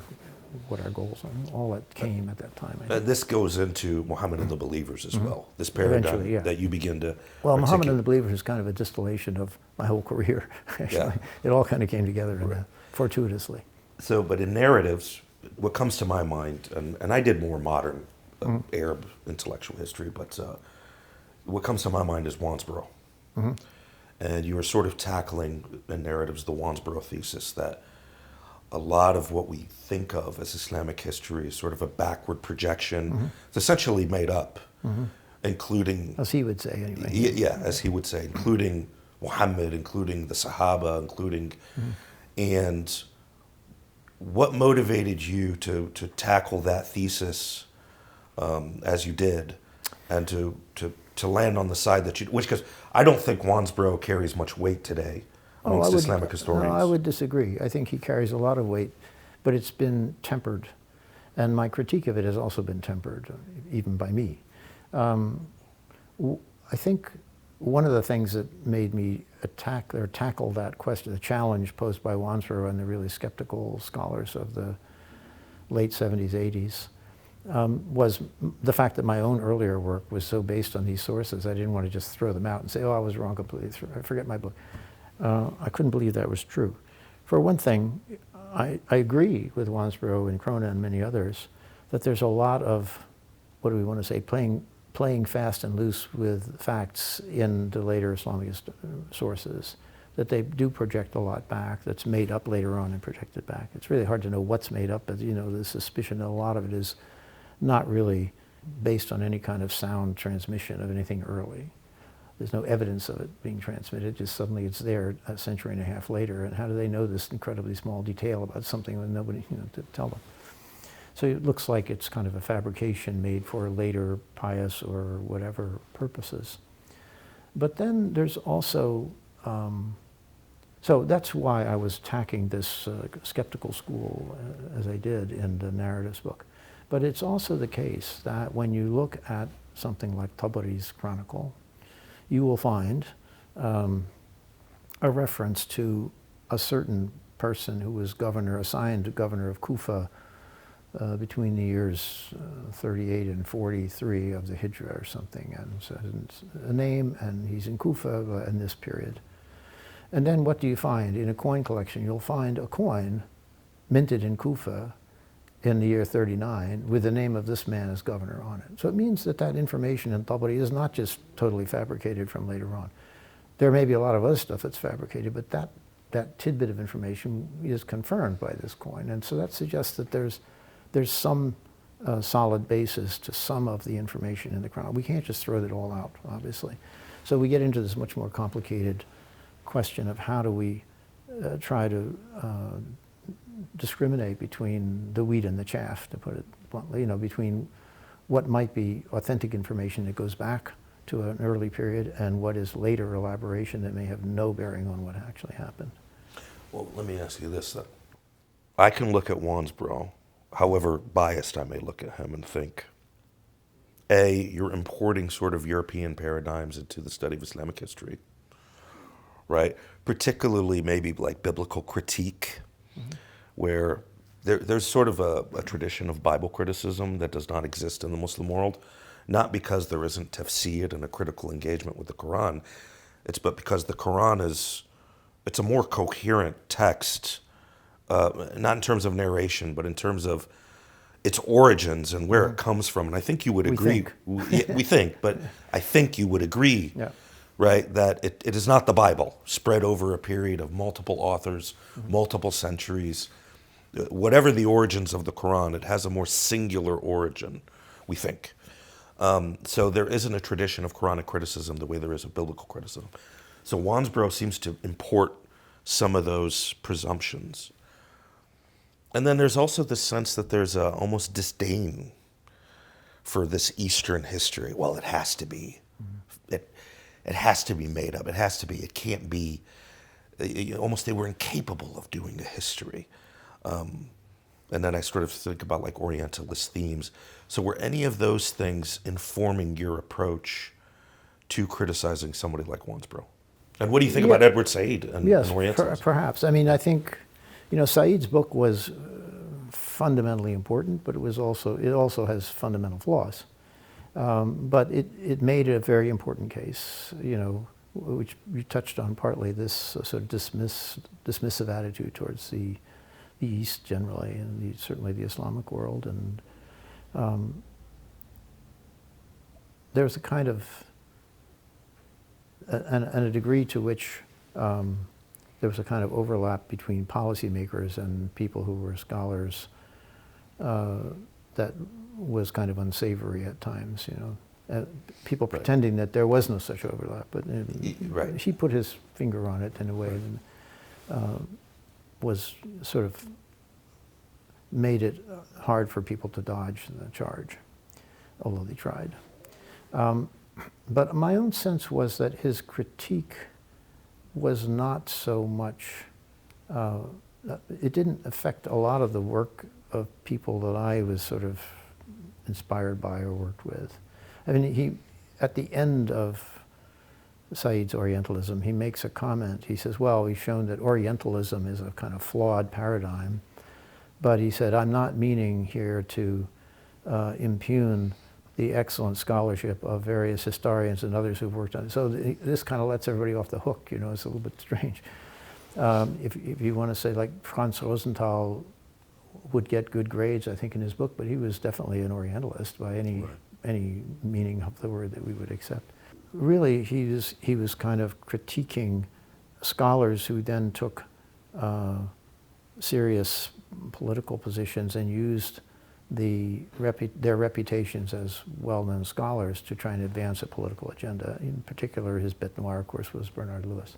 what our goals are. All that came at that time. And this goes into Muhammad and the Believers as well, this paradigm that you begin to Muhammad and the Believers is kind of a distillation of my whole career, actually. Yeah. It all kind of came together fortuitously. So, but in narratives, what comes to my mind, and I did more modern Arab intellectual history, but what comes to my mind is Wansbrough. And you were sort of tackling in narratives the Wansbrough thesis that a lot of what we think of as Islamic history is sort of a backward projection. It's essentially made up, including... As he would say, anyway. Yeah, as he would say, including Muhammad, including the Sahaba, including... And what motivated you to tackle that thesis as you did, and to land on the side that you... Which, because I don't think Wansbrough carries much weight today amongst Islamic historians. No, I would disagree. I think he carries a lot of weight, but it's been tempered. And my critique of it has also been tempered, even by me. I think one of the things that made me tackle that question, the challenge posed by Wansbrough and the really skeptical scholars of the late 70s, 80s, was the fact that my own earlier work was so based on these sources. I didn't want to just throw them out and say, oh, I was wrong completely, I forget my book. I couldn't believe that was true. For one thing, I agree with Wansbrough and Krona and many others that there's a lot of, what do we want to say, playing fast and loose with facts in the later Islamic sources, that they do project a lot back that's made up later on and projected back. It's really hard to know what's made up, but the suspicion that a lot of it is not really based on any kind of sound transmission of anything early. There's no evidence of it being transmitted, just suddenly it's there a century and a half later, and how do they know this incredibly small detail about something that nobody, to tell them? So it looks like it's kind of a fabrication made for later pious or whatever purposes. But then there's also, so that's why I was attacking this skeptical school as I did in the narratives book. But it's also the case that when you look at something like Tabari's Chronicle, you will find a reference to a certain person who was assigned governor of Kufa between the years 38 and 43 of the Hijra or something, and so a name, and he's in Kufa in this period. And then what do you find? In a coin collection, you'll find a coin minted in Kufa in the year 39 with the name of this man as governor on it. So it means that that information in Tabari is not just totally fabricated from later on. There may be a lot of other stuff that's fabricated, but that tidbit of information is confirmed by this coin. And so that suggests that there's some solid basis to some of the information in the Quran. We can't just throw it all out, obviously. So we get into this much more complicated question of how do we try to discriminate between the wheat and the chaff, to put it bluntly, between what might be authentic information that goes back to an early period and what is later elaboration that may have no bearing on what actually happened. Well, let me ask you this then. I can look at Wansbrough, however biased I may look at him, and think, A, you're importing sort of European paradigms into the study of Islamic history, right? Particularly maybe like biblical critique, where there's sort of a tradition of Bible criticism that does not exist in the Muslim world, not because there isn't tafsir and a critical engagement with the Quran, but because the Quran it's a more coherent text, not in terms of narration, but in terms of its origins and where it comes from. And I think you would agree. We think, but I think you would agree, Yeah. right, that it is not the Bible spread over a period of multiple authors, multiple centuries. Whatever the origins of the Quran, it has a more singular origin, we think. So there isn't a tradition of Quranic criticism the way there is of biblical criticism. So Wansbrough seems to import some of those presumptions. And then there's also the sense that there's a almost disdain for this Eastern history. Well, it has to be. It has to be made up. It has to be. It can't be. Almost they were incapable of doing a history. And then I sort of think about like Orientalist themes. So were any of those things informing your approach to criticizing somebody like Wansbrough? And what do you think about Edward Said and Orientalism? Perhaps. I mean, I think, Said's book was fundamentally important, but it also has fundamental flaws. But it made a very important case, which you touched on partly, this sort of dismissive attitude towards the East generally, and certainly the Islamic world. And there's a kind of, and a degree to which there was a kind of overlap between policymakers and people who were scholars that was kind of unsavory at times, people pretending that there was no such overlap, but he put his finger on it in a way that was sort of made it hard for people to dodge the charge, although they tried. But my own sense was that his critique was not so much, it didn't affect a lot of the work of people that I was sort of inspired by or worked with. I mean, at the end of Said's Orientalism, he makes a comment. He says, well, we've shown that Orientalism is a kind of flawed paradigm, but he said, I'm not meaning here to impugn the excellent scholarship of various historians and others who've worked on it. So this kind of lets everybody off the hook, it's a little bit strange. If you want to say, like, Franz Rosenthal would get good grades, I think, in his book, but he was definitely an Orientalist by any meaning of the word that we would accept. Really, he was kind of critiquing scholars who then took serious political positions and used their reputations as well-known scholars to try and advance a political agenda. In particular, his bête noire, of course, was Bernard Lewis.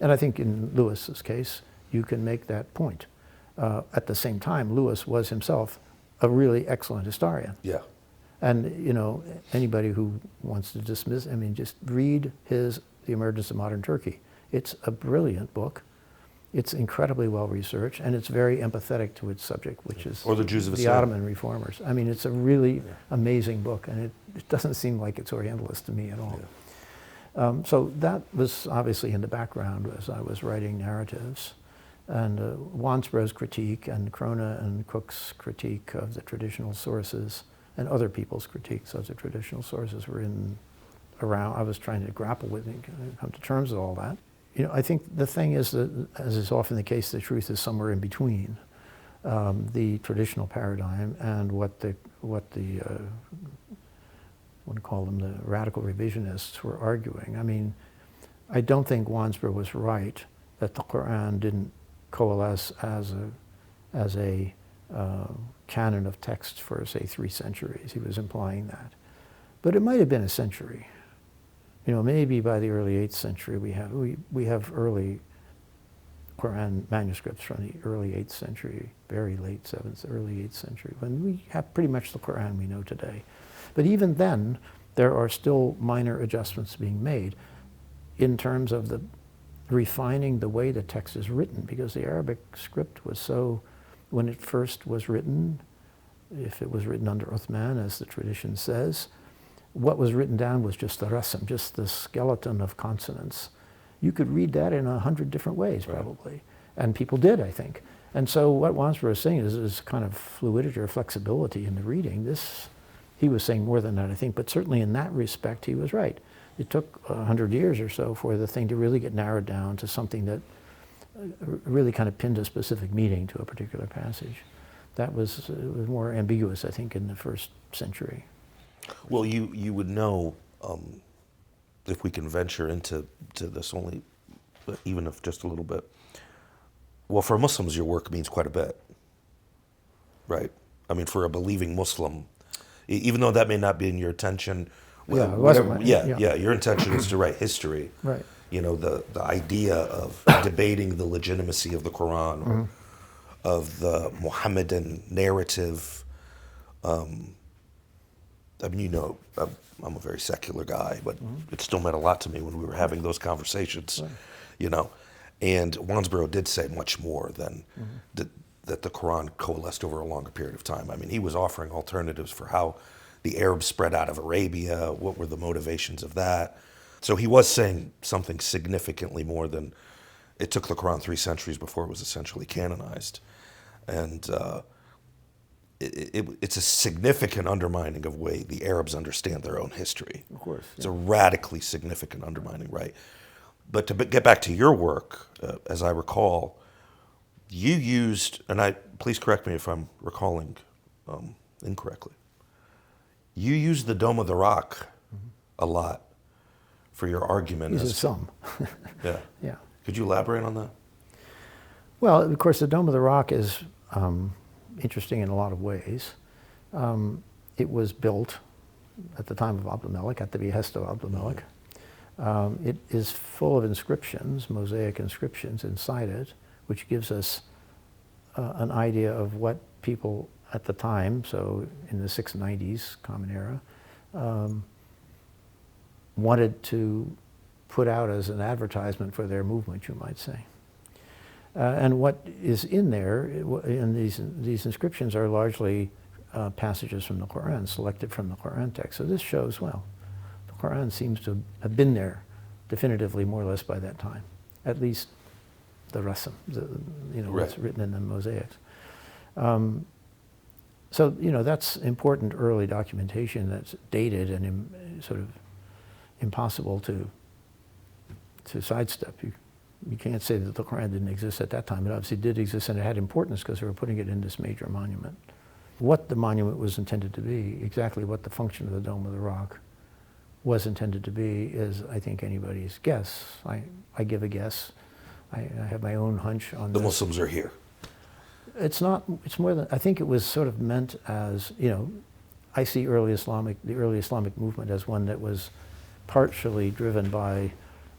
And I think in Lewis's case, you can make that point. At the same time, Lewis was himself a really excellent historian. Yeah. And, anybody who wants to dismiss, just read The Emergence of Modern Turkey. It's a brilliant book. It's incredibly well researched, and it's very empathetic to its subject, which is or the Jews of the Islam. Ottoman reformers. It's a really amazing book, and it doesn't seem like it's Orientalist to me at all. Yeah. So that was obviously in the background as I was writing narratives. And Wansbrough's critique and Krona and Cook's critique of the traditional sources and other people's critiques of the traditional sources were around. I was trying to grapple with and come to terms with all that. I think the thing is that, as is often the case, the truth is somewhere in between the traditional paradigm and what the call them, the radical revisionists were arguing. I don't think Wansbrough was right that the Quran didn't coalesce as a canon of texts for, say, 3 centuries. He was implying that. But it might have been a century. Maybe by the early 8th century we have early Quran manuscripts from the early 8th century, very late 7th, early 8th century, when we have pretty much the Quran we know today. But even then, there are still minor adjustments being made in terms of refining the way the text is written, because the Arabic script was so when it first was written, if it was written under Uthman, as the tradition says, what was written down was just the rasm, just the skeleton of consonants. You could read that in 100 different ways, probably. And people did, I think. And so what Wansbrough is saying is kind of fluidity or flexibility in the reading. He was saying more than that, I think, but certainly in that respect, he was right. It took 100 years or so for the thing to really get narrowed down to something that really kind of pinned a specific meaning to a particular passage. It was more ambiguous, I think, in the first century. Well, you would know, if we can venture into this only, even if just a little bit. Well, for Muslims, your work means quite a bit, right? I mean, for a believing Muslim, even though that may not be in your intention, your intention is to write history. Right. You know, the idea of debating the legitimacy of the Quran or of the Muhammadan narrative. I mean, you know, I'm a very secular guy, but it still meant a lot to me when we were having those conversations, you know. And Wansbrough did say much more than that the Quran coalesced over a longer period of time. I mean, he was offering alternatives for how the Arabs spread out of Arabia, what were the motivations of that. So he was saying something significantly more than it took the Quran 3 centuries before it was essentially canonized. And it's a significant undermining of the way the Arabs understand their own history. Of course. It's a radically significant undermining, right? But to get back to your work, as I recall, you used, and please correct me if I'm recalling incorrectly, you used the Dome of the Rock a lot for your argument. Uses some. Yeah. Yeah. Could you elaborate on that? Well, of course, the Dome of the Rock is interesting in a lot of ways. It was built at the time of Abdul-Malik, at the behest of Abdul-Malik. It is full of inscriptions, mosaic inscriptions inside it, which gives us an idea of what people at the time, so in the 690s, Common Era, wanted to put out as an advertisement for their movement, you might say. And what is in there, in these inscriptions, are largely passages from the Quran, selected from the Quran text. So this shows, well, the Quran seems to have been there definitively more or less by that time, at least the rasm, what's written in the mosaics. So, that's important early documentation that's dated and sort of impossible to sidestep. You can't say that the Quran didn't exist at that time. It obviously did exist, and it had importance because they were putting it in this major monument. What the monument was intended to be, exactly what the function of the Dome of the Rock was intended to be, is, I think, anybody's guess. I give a guess. I have my own hunch on The this. Muslims are here. It's more than, I think it was sort of meant as, I see the early Islamic movement as one that was partially driven by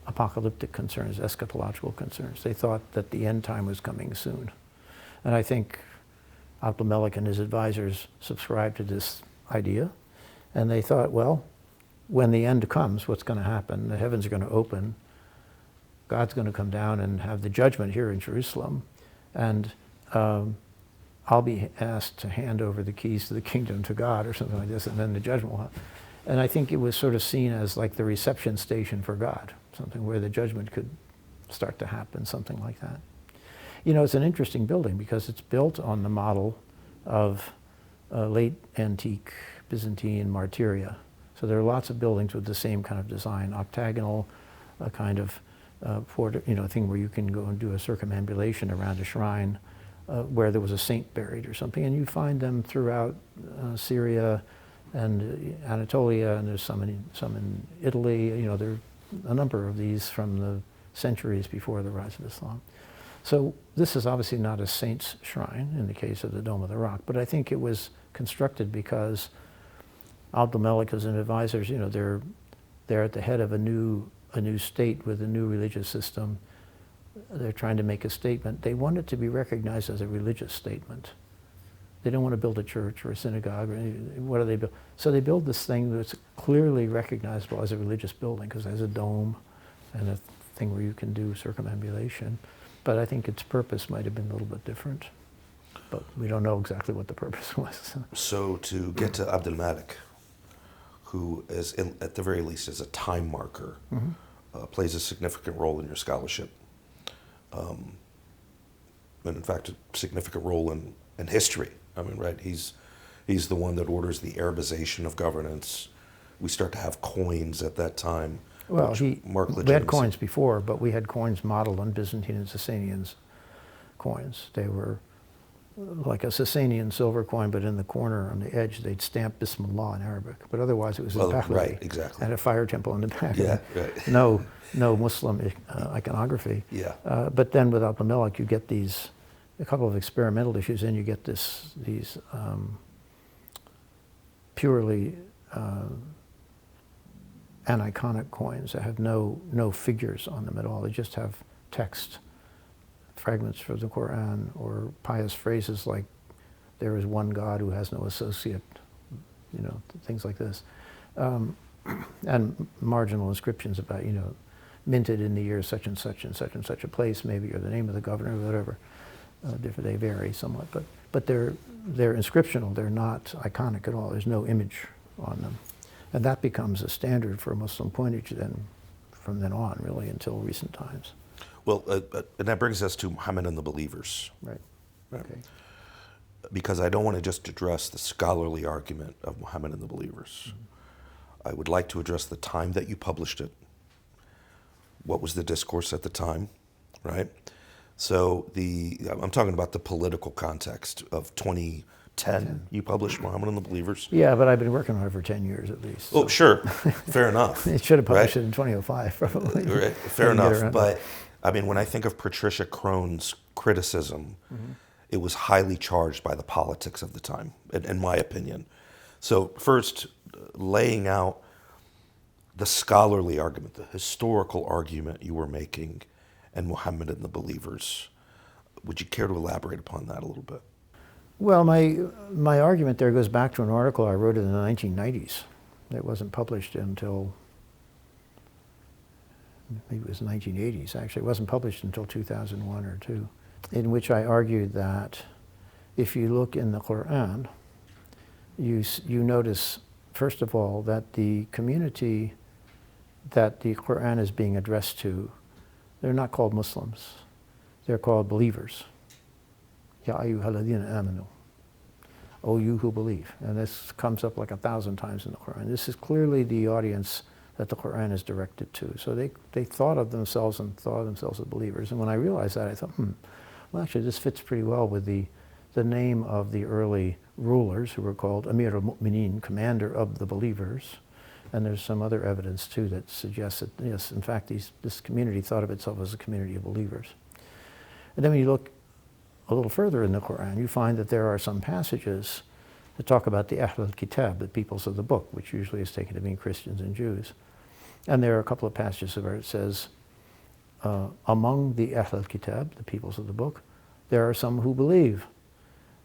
apocalyptic concerns, eschatological concerns. They thought that the end time was coming soon. And I think Abdul-Malik and his advisors subscribed to this idea. And they thought, well, when the end comes, what's going to happen? The heavens are going to open. God's going to come down and have the judgment here in Jerusalem. And I'll be asked to hand over the keys to the kingdom to God or something like this, and then the judgment will happen. And I think it was sort of seen as like the reception station for God, something where the judgment could start to happen, something like that. It's an interesting building because it's built on the model of late antique Byzantine martyria. So there are lots of buildings with the same kind of design, octagonal, a kind of thing where you can go and do a circumambulation around a shrine where there was a saint buried or something. And you find them throughout Syria and Anatolia, and there's some in Italy. There are a number of these from the centuries before the rise of Islam. So this is obviously not a saint's shrine in the case of the Dome of the Rock, but I think it was constructed because Abdul-Malik and advisors, they're at the head of a new state with a new religious system. They're trying to make a statement. They want it to be recognized as a religious statement. They don't want to build a church or a synagogue. What do they build? So they build this thing that's clearly recognizable as a religious building because it has a dome and a thing where you can do circumambulation. But I think its purpose might have been a little bit different. but we don't know exactly what the purpose was. So to get to Abd al-Malik, who is, at the very least, is a time marker, plays a significant role in your scholarship. And in fact, a significant role in history. I mean, right, he's the one that orders the Arabization of governance. We start to have coins at that time. Well, which mark we had legitimacy. coins before, but we had coins modeled on Byzantine and Sasanian coins. They were like a Sasanian silver coin, but in the corner on the edge, they'd stamp Bismillah in Arabic. But otherwise, it was in Pahlavi. Right, exactly. And a fire temple in the back. Yeah, right. No Muslim iconography. Yeah. But then with al-Malik, you get a couple of experimental issues, and you get these purely aniconic coins that have no figures on them at all. They just have text, fragments from the Quran, or pious phrases like, "There is one God who has no associate," things like this. And marginal inscriptions about, minted in the year such and such and such and such a place, maybe, or the name of the governor, or whatever. They vary somewhat, but they're inscriptional. They're not iconic at all. There's no image on them. And that becomes a standard for Muslim coinage from then on, really, until recent times. Well, and that brings us to Muhammad and the Believers. Right. Okay. Because I don't want to just address the scholarly argument of Muhammad and the Believers. I would like to address the time that you published it. What was the discourse at the time, right? So I'm talking about the political context of 2010. You published Muhammad and the Believers. Yeah, but I've been working on it for 10 years at least. Oh, sure. Fair enough. It should have published right? it in 2005, probably. Right. Fair enough. But I mean, when I think of Patricia Crone's criticism, it was highly charged by the politics of the time, in my opinion. So first, laying out the scholarly argument, the historical argument you were making, and Muhammad and the Believers. Would you care to elaborate upon that a little bit? Well, my argument there goes back to an article I wrote in the 1990s. It wasn't published until, maybe it was the 1980s, actually. It wasn't published until 2001 or 2, in which I argued that if you look in the Quran, you notice, first of all, that the community that the Quran is being addressed to, they're not called Muslims. They're called believers. Ya ayyuhalladhina amanu. O you who believe. And this comes up like 1,000 times in the Quran. This is clearly the audience that the Quran is directed to. So they thought of themselves as believers. And when I realized that, I thought, well, actually, this fits pretty well with the name of the early rulers, who were called Amir al-Mu'mineen, commander of the believers. And there's some other evidence, too, that suggests that, yes, in fact, this community thought of itself as a community of believers. And then when you look a little further in the Quran, you find that there are some passages that talk about the Ahl al-Kitab, the peoples of the book, which usually is taken to mean Christians and Jews. And there are a couple of passages where it says, among the Ahl al-Kitab, the peoples of the book, there are some who believe,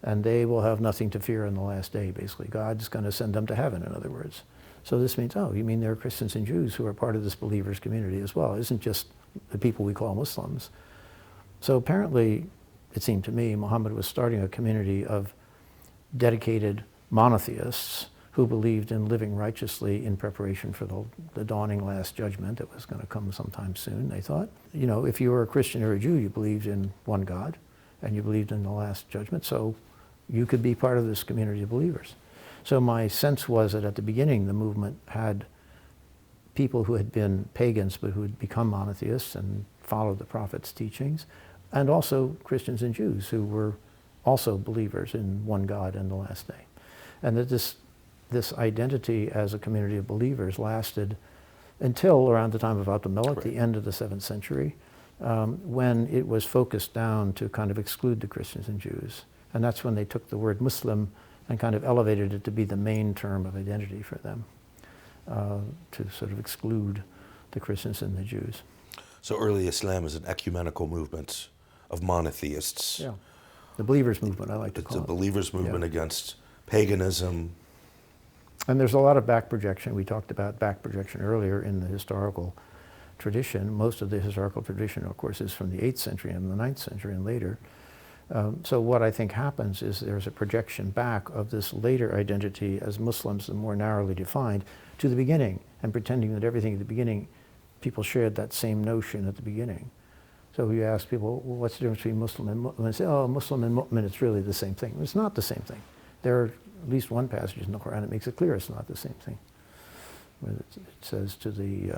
and they will have nothing to fear in the last day, basically. God's going to send them to heaven, in other words. So this means, oh, you mean there are Christians and Jews who are part of this believers community as well. It isn't just the people we call Muslims. So apparently, it seemed to me, Muhammad was starting a community of dedicated monotheists who believed in living righteously in preparation for the dawning last judgment that was going to come sometime soon, they thought. You know, if you were a Christian or a Jew, you believed in one God, and you believed in the last judgment, so you could be part of this community of believers. So my sense was that at the beginning, the movement had people who had been pagans but who had become monotheists and followed the Prophet's teachings, and also Christians and Jews who were also believers in one God and the last day. And that this identity as a community of believers lasted until around the time of al-Malik, the end of the 7th century, when it was focused down to kind of exclude the Christians and Jews. And that's when they took the word Muslim and kind of elevated it to be the main term of identity for them, to sort of exclude the Christians and the Jews. So early Islam is an ecumenical movement of monotheists. Yeah, the believers movement, I like to call it. It's a believers movement against paganism. And there's a lot of back projection. We talked about back projection earlier in the historical tradition. Most of the historical tradition, of course, is from the 8th century and the 9th century and later. So what I think happens is there's a projection back of this later identity as Muslims, the more narrowly defined, to the beginning, and pretending that everything at the beginning, people shared that same notion at the beginning. So you ask people, well, what's the difference between Muslim and Mu'min? They say, oh, Muslim and Mu'min, it's really the same thing. It's not the same thing. There are at least one passage in the Quran that makes it clear it's not the same thing. Where it says to the...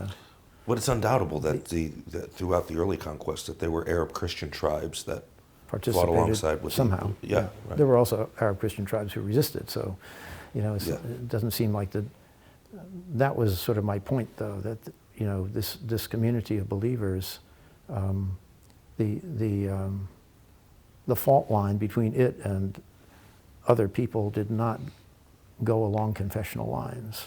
But it's undoubtable that throughout the early conquest that there were Arab Christian tribes that fought alongside with somehow. Yeah, right. There were also Arab Christian tribes who resisted. So, it doesn't seem like that was sort of my point, though, that this community of believers, the fault line between it and other people did not go along confessional lines.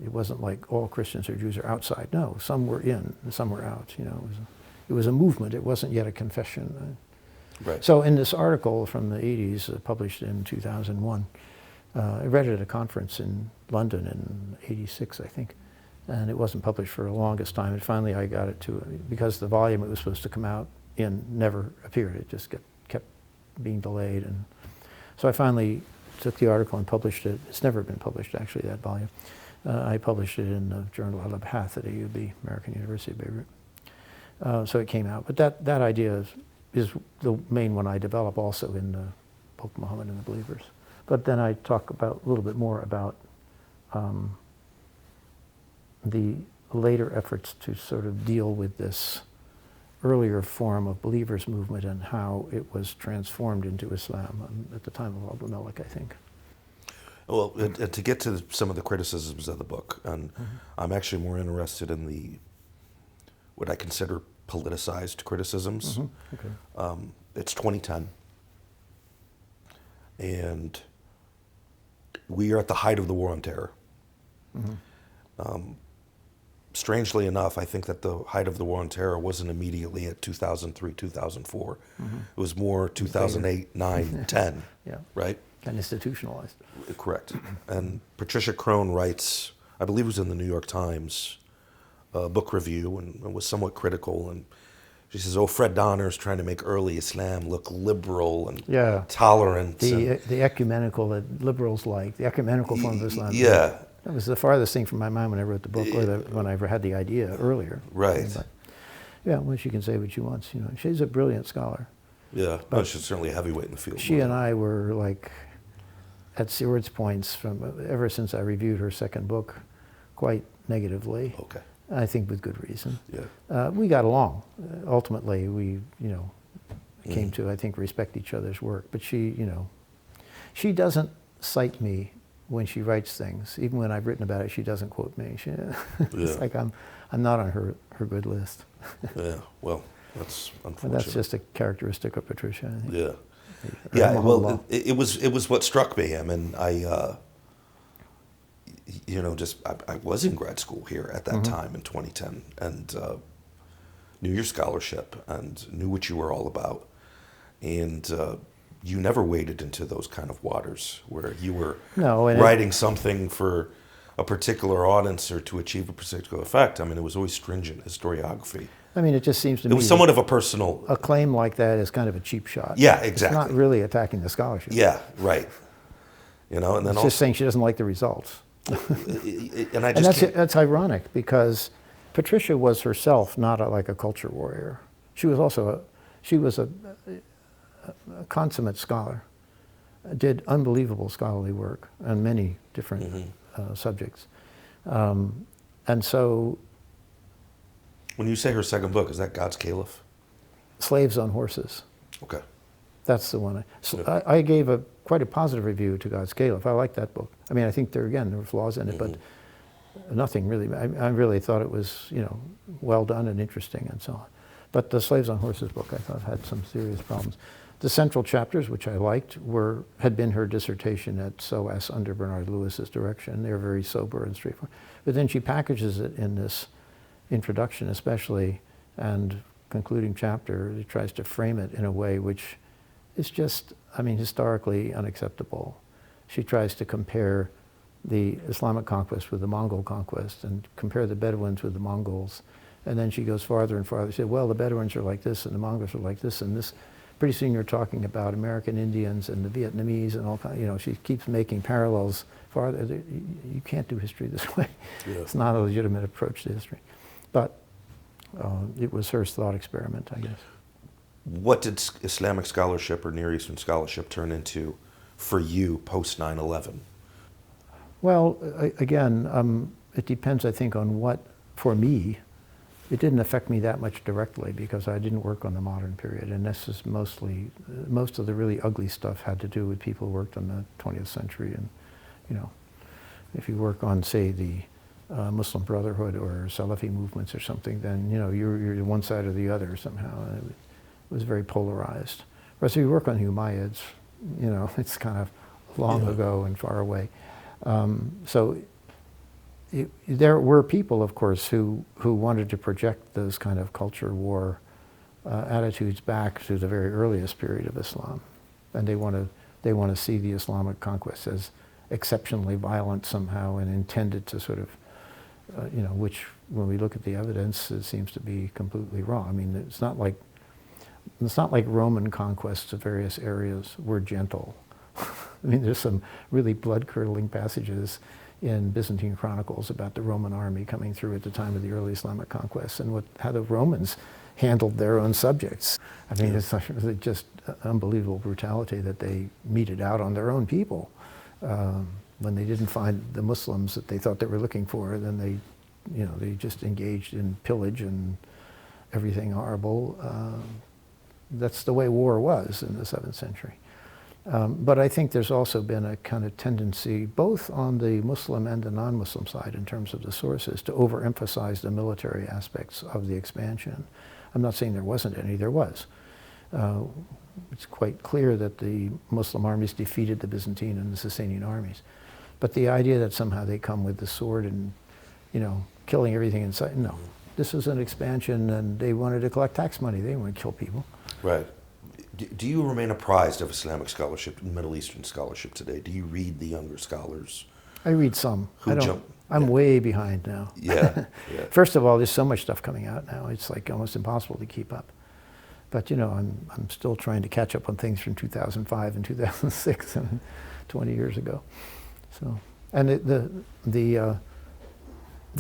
It wasn't like all Christians or Jews are outside. No, some were in and some were out. It was a movement. It wasn't yet a confession. Right. So in this article from the 80s, published in 2001, I read it at a conference in London in '86, I think, and it wasn't published for the longest time. And finally, I got it to because the volume it was supposed to come out in never appeared. It just kept being delayed, and so I finally took the article and published it. It's never been published, actually, that volume. I published it in the journal al-Abhath at AUB, American University of Beirut. So it came out. But that idea is the main one I develop also in the book Muhammad and the Believers. But then I talk a little bit more about the later efforts to sort of deal with this earlier form of believers movement and how it was transformed into Islam at the time of Abdul Malik, I think. Well, to get to some of the criticisms of the book, and I'm actually more interested in what I consider politicized criticisms. Okay. It's 2010, and we are at the height of the War on Terror. Strangely enough, I think that the height of the War on Terror wasn't immediately at 2003, 2004. It was more 2008, 9, 10, Yeah. right? And institutionalized. Correct. And Patricia Crone writes, I believe it was in the New York Times, a book review, and was somewhat critical. And she says, oh, Fred Donner's trying to make early Islam look liberal and tolerant. The ecumenical that liberals like, the ecumenical form of Islam. Yeah. That was the farthest thing from my mind when I wrote the book, or when I had the idea earlier. Right. But, well, she can say what she wants. She's a brilliant scholar. Yeah, but she's certainly a heavyweight in the field. She and I were like at swords points ever since I reviewed her second book, quite negatively. Okay. I think with good reason. Yeah. We got along. Ultimately, we came to, I think, respect each other's work. But she doesn't cite me when she writes things. Even when I've written about it, she doesn't quote me. It's like I'm not on her good list. Yeah. Well, that's unfortunate. But that's just a characteristic of Patricia, I think. Yeah. Yeah. Well, it was what struck me. I mean, I was in grad school here at that time in 2010, and knew your scholarship and knew what you were all about, and you never waded into those kind of waters where you were writing something for a particular audience or to achieve a particular effect. I mean, it was always stringent historiography. I mean, it just seems to me... It was somewhat of a personal... A claim like that is kind of a cheap shot. Yeah, exactly. It's not really attacking the scholarship. Yeah, right. And then it's just saying she doesn't like the results. And that's ironic, because Patricia was herself not like a culture warrior. She was also a consummate scholar, did unbelievable scholarly work on many different subjects. And so... When you say her second book, is that God's Caliph? Slaves on Horses. Okay. That's the one. I gave quite a positive review to God's Caliph. I like that book. I mean, I think there were flaws in it, but nothing really. I really thought it was, well done and interesting and so on. But the Slaves on Horses book, I thought, had some serious problems. The central chapters, which I liked, had been her dissertation at SOAS under Bernard Lewis's direction. They were very sober and straightforward. But then she packages it in this introduction, especially, and concluding chapter. She tries to frame it in a way which is just, historically unacceptable. She tries to compare the Islamic conquest with the Mongol conquest and compare the Bedouins with the Mongols. And then she goes farther and farther. She said, well, the Bedouins are like this and the Mongols are like this, and this pretty soon you're talking about American Indians and the Vietnamese and all kinds. You know, she keeps making parallels farther. You can't do history this way. Yeah. It's not a legitimate approach to history. But it was her thought experiment, I guess. What did Islamic scholarship or Near Eastern scholarship turn into for you post 9/11? Well, again, it depends, I think, on what, for me, it didn't affect me that much directly because I didn't work on the modern period, and this is mostly, most of the really ugly stuff had to do with people who worked on the 20th century, and, you know, if you work on, say, the Muslim Brotherhood or Salafi movements or something, then, you know, you're one side or the other somehow. It was very polarized. Whereas if you work on Umayyads, you know, it's kind of long ago and far away. So there were people, of course, who wanted to project those kind of culture war attitudes back to the very earliest period of Islam, and they want to see the Islamic conquests as exceptionally violent somehow and intended to sort of, you know, which when we look at the evidence, it seems to be completely wrong. I mean, it's not like Roman conquests of various areas were gentle. I mean, there's some really blood-curdling passages in Byzantine chronicles about the Roman army coming through at the time of the early Islamic conquests and how the Romans handled their own subjects. I mean, it's just unbelievable brutality that they meted out on their own people. When they didn't find the Muslims that they thought they were looking for, then they just engaged in pillage and everything horrible. That's the way war was in the 7th century. But I think there's also been a kind of tendency, both on the Muslim and the non-Muslim side in terms of the sources, to overemphasize the military aspects of the expansion. I'm not saying there wasn't any, there was. It's quite clear that the Muslim armies defeated the Byzantine and the Sasanian armies. But the idea that somehow they come with the sword and, you know, killing everything in sight, no. This was an expansion and they wanted to collect tax money, they didn't want to kill people. Right. Do you remain apprised of Islamic scholarship and Middle Eastern scholarship today? Do you read the younger scholars? I read some. I'm way behind now. Yeah, yeah. First of all, there's so much stuff coming out now. It's like almost impossible to keep up. But you know, I'm still trying to catch up on things from 2005 and 2006 and 20 years ago. So, and the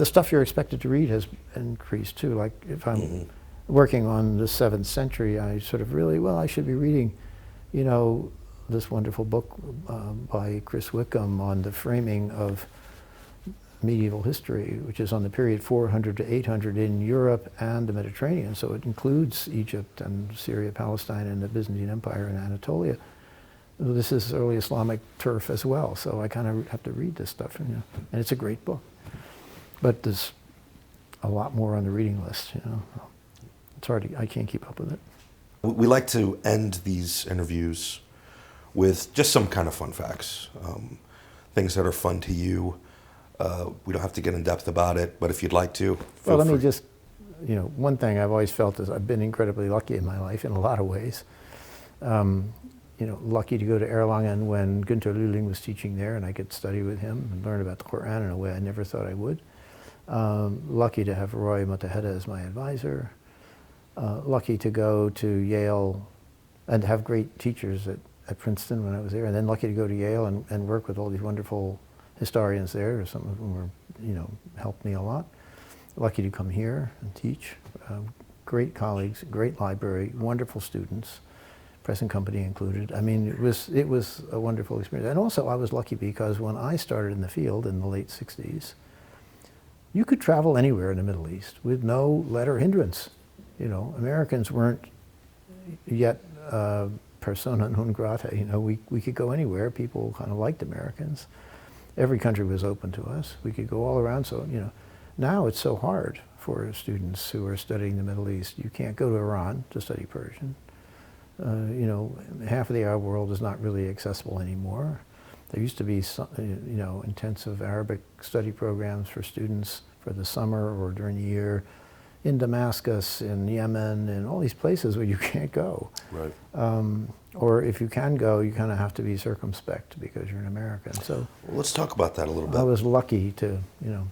stuff you're expected to read has increased too. Like if I'm working on the 7th century, I sort of I should be reading, you know, this wonderful book by Chris Wickham on the framing of medieval history, which is on the period 400 to 800 in Europe and the Mediterranean. So it includes Egypt and Syria, Palestine, and the Byzantine Empire and Anatolia. This is early Islamic turf as well, so I kind of have to read this stuff, you know, and it's a great book. But there's a lot more on the reading list, you know. It's hard I can't keep up with it. We like to end these interviews with just some kind of fun facts, things that are fun to you. We don't have to get in depth about it, but if you'd like to, well, let me just, you know, one thing I've always felt is I've been incredibly lucky in my life in a lot of ways. You know, lucky to go to Erlangen when Günter Lühling was teaching there and I could study with him and learn about the Quran in a way I never thought I would. Lucky to have Roy Mutaheda as my advisor. Lucky to go to Yale and have great teachers at Princeton when I was there, and then lucky to go to Yale and work with all these wonderful historians there. Some of them were, you know, helped me a lot. Lucky to come here and teach. Great colleagues, great library, wonderful students, present company included. I mean, it was a wonderful experience. And also I was lucky because when I started in the field in the late 60s, you could travel anywhere in the Middle East with no let or hindrance. You know, Americans weren't yet persona non grata. You know, we could go anywhere. People kind of liked Americans. Every country was open to us. We could go all around. So, you know, now it's so hard for students who are studying the Middle East. You can't go to Iran to study Persian. You know, half of the Arab world is not really accessible anymore. There used to be some, you know, intensive Arabic study programs for students for the summer or during the year in Damascus, in Yemen, and all these places where you can't go. Right. Or if you can go, you kind of have to be circumspect because you're an American. So well, let's talk about that a little bit. I was lucky to, you know,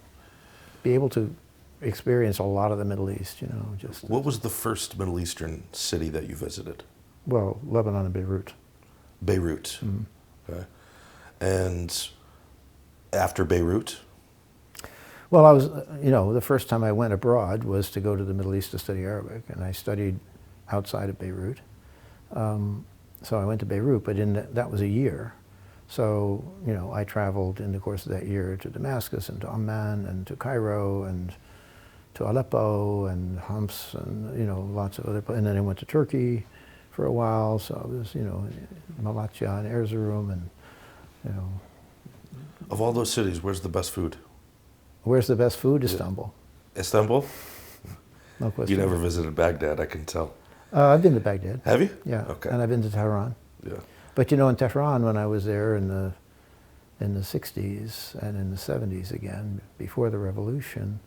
be able to experience a lot of the Middle East, you know. Just what was the first Middle Eastern city that you visited? Well, Lebanon and Beirut. Beirut. Okay. And after Beirut? Well, I was, the first time I went abroad was to go to the Middle East to study Arabic, and I studied outside of Beirut. So I went to Beirut, but that was a year. So, I traveled in the course of that year to Damascus and to Amman and to Cairo and to Aleppo and Homs and, lots of other places. And then I went to Turkey for a while, so I was, Malatya and Erzurum and, Of all those cities, where's the best food? Where's the best food? Istanbul. Istanbul? No question. You never visited Baghdad, I can tell. I've been to Baghdad. Have you? Yeah. Okay. And I've been to Tehran. Yeah. But in Tehran, when I was there in the 60s and in the 70s again, before the revolution,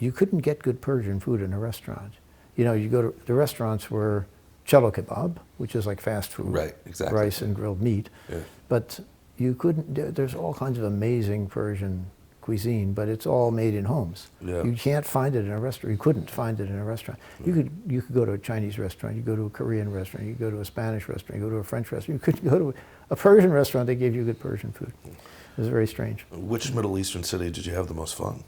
you couldn't get good Persian food in a restaurant. You go to the restaurants were cello kebab, which is like fast food, Right, exactly. rice and grilled meat. Yeah. But you couldn't. There's all kinds of amazing Persian cuisine, but it's all made in homes. Yeah. You can't find it in a restaurant. You couldn't find it in a restaurant. You could go to a Chinese restaurant. You go to a Korean restaurant. You go to a Spanish restaurant. You go to a French restaurant. You couldn't go to a Persian restaurant that gave you good Persian food. It was very strange. Which Middle Eastern city did you have the most fun?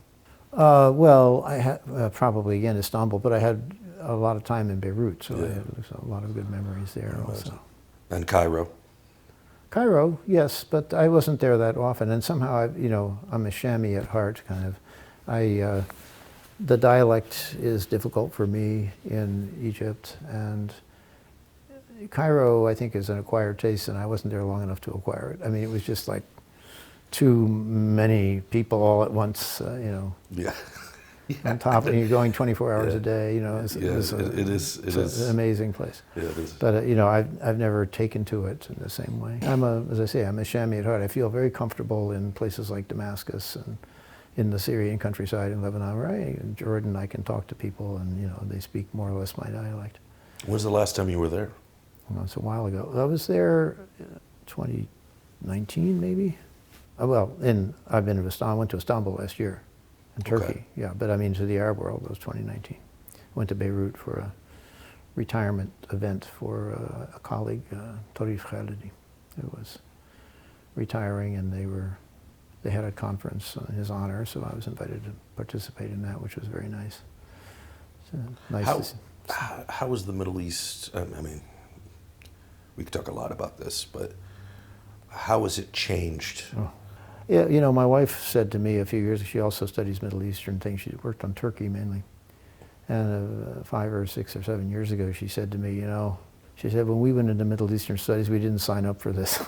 Well, I had probably again Istanbul, but I had a lot of time in Beirut, so I had a lot of good memories there also. And Cairo? Cairo, yes, but I wasn't there that often, and somehow I'm a Shami at heart, kind of. The dialect is difficult for me in Egypt, and Cairo, I think, is an acquired taste, and I wasn't there long enough to acquire it. I mean, it was just like too many people all at once, Yeah. on top, and you're going 24 hours a day, It is an amazing place. Yeah, it is. But, I've never taken to it in the same way. As I say, I'm a Shami at heart. I feel very comfortable in places like Damascus and in the Syrian countryside in Lebanon, where in Jordan I can talk to people and, they speak more or less my dialect. When's the last time you were there? Well, it's a while ago. I was there 2019, maybe? I've been to Istanbul. I went to Istanbul last year. In Turkey, Okay. yeah, but to the Arab world, it was 2019. Went to Beirut for a retirement event for a colleague, Tarif Khalidi, who was retiring, and they had a conference in his honor, so I was invited to participate in that, which was very nice. So, nice to see. How is the Middle East, we could talk a lot about this, but how has it changed? Oh. Yeah, my wife said to me a few years ago, she also studies Middle Eastern things. She worked on Turkey mainly. And 5 or 6 or 7 years ago, she said to me, she said, when we went into Middle Eastern studies, we didn't sign up for this.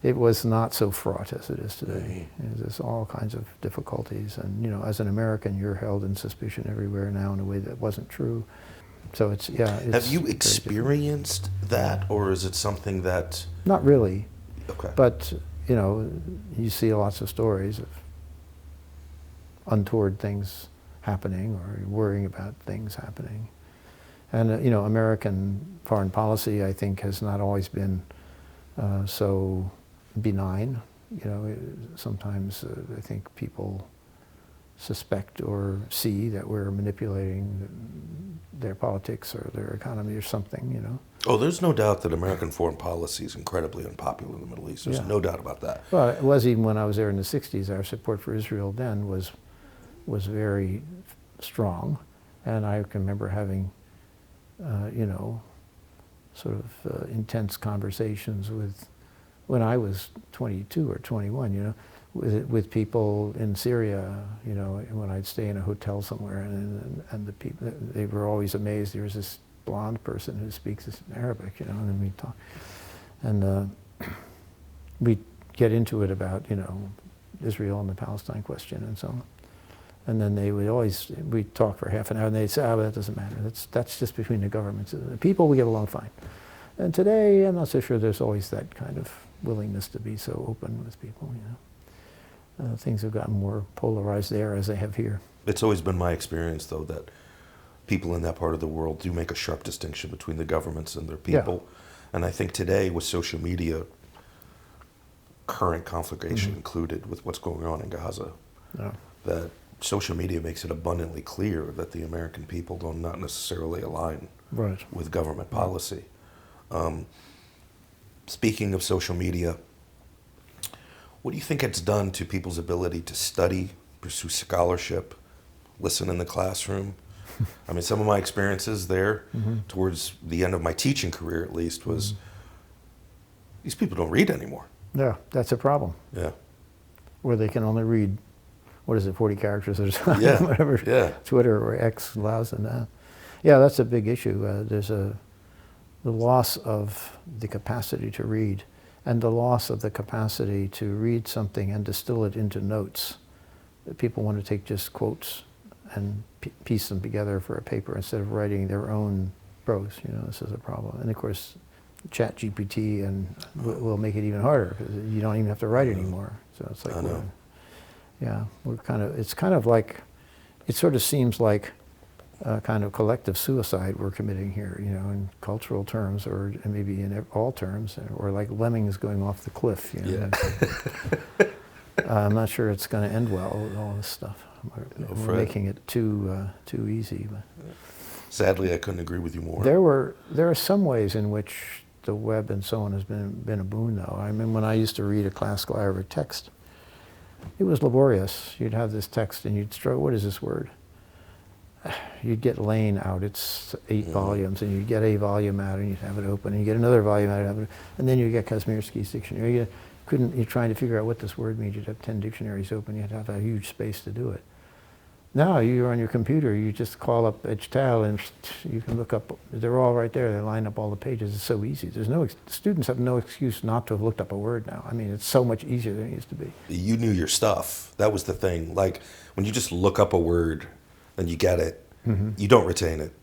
It was not so fraught as it is today. There's all kinds of difficulties. And, as an American, you're held in suspicion everywhere now in a way that wasn't true. So it's Have you experienced that, or is it something that... Not really. Okay. But... you see lots of stories of untoward things happening or worrying about things happening. And, American foreign policy, I think, has not always been so benign. Sometimes I think people suspect or see that we're manipulating their politics or their economy or something, Oh, there's no doubt that American foreign policy is incredibly unpopular in the Middle East. There's no doubt about that. Well, it was even when I was there in the 60s. Our support for Israel then was very strong. And I can remember having, sort of intense conversations when I was 22 or 21, with people in Syria, when I'd stay in a hotel somewhere, and the people, they were always amazed. There was this blonde person who speaks Arabic, and then we'd talk. And we'd get into it about, Israel and the Palestine question and so on. And then we'd talk for half an hour, and they'd say, that doesn't matter. That's just between the governments. The people, we get along fine. And today, I'm not so sure there's always that kind of willingness to be so open with people, things have gotten more polarized there as they have here. It's always been my experience, though, that people in that part of the world do make a sharp distinction between the governments and their people. Yeah. And I think today, with social media, current conflagration included with what's going on in Gaza, that social media makes it abundantly clear that the American people do not necessarily align Right. with government policy. Speaking of social media, what do you think it's done to people's ability to study, pursue scholarship, listen in the classroom? I mean, some of my experiences there, towards the end of my teaching career at least, was these people don't read anymore. Yeah, that's a problem. Yeah. Where they can only read, what is it, 40 characters at a time, Yeah. whatever Yeah. Twitter or X allows them that. Yeah, that's a big issue. There's the loss of the capacity to read, and the loss of the capacity to read something and distill it into notes. People want to take just quotes and piece them together for a paper instead of writing their own prose. You know, this is a problem. And of course, ChatGPT and will make it even harder because you don't even have to write anymore. So it's like, it's kind of like, it sort of seems like a kind of collective suicide we're committing here, you know, in cultural terms or maybe in all terms, or like lemmings going off the cliff, you know. Yeah. I'm not sure it's going to end well with all this stuff. We're making it too easy. But Sadly, I couldn't agree with you more. there are some ways in which the web and so on has been a boon, though. I mean, when I used to read a classical Arabic text, it was laborious. You'd have this text and you'd struggle, what is this word? You'd get Lane out, it's 8 volumes, and you'd get a volume out and you'd have it open, and you get another volume out, and then you get Kazimierski's dictionary. You're trying to figure out what this word means, you'd have 10 dictionaries open, you'd have a huge space to do it. Now you're on your computer, you just call up Edgetal and you can look up, they're all right there, they line up all the pages, it's so easy. Students have no excuse not to have looked up a word now. I mean, it's so much easier than it used to be. You knew your stuff. That was the thing. Like, when you just look up a word and you get it, you don't retain it.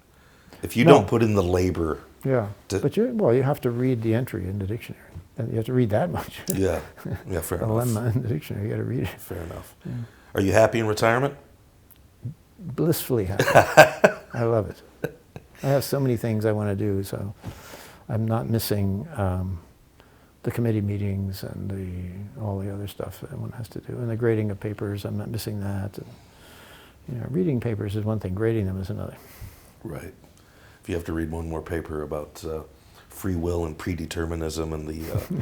If you don't put in the labor. Yeah, but you have to read the entry in the dictionary. And you have to read that much. Yeah, fair The enough. lemma in the dictionary, you got to read it. Fair enough. Yeah. Are you happy in retirement? Blissfully happy. I love it. I have so many things I want to do, so I'm not missing the committee meetings and all the other stuff that one has to do. And the grading of papers, I'm not missing that. And, you know, reading papers is one thing, grading them is another. Right. If you have to read one more paper about free will and predeterminism and the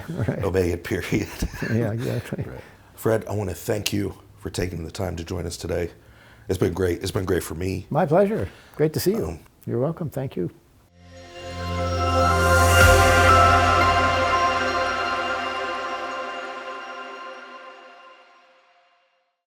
Right. obey it period. Yeah, exactly. Right. Fred, I want to thank you for taking the time to join us today. It's been great. It's been great for me. My pleasure. Great to see you. You're welcome. Thank you.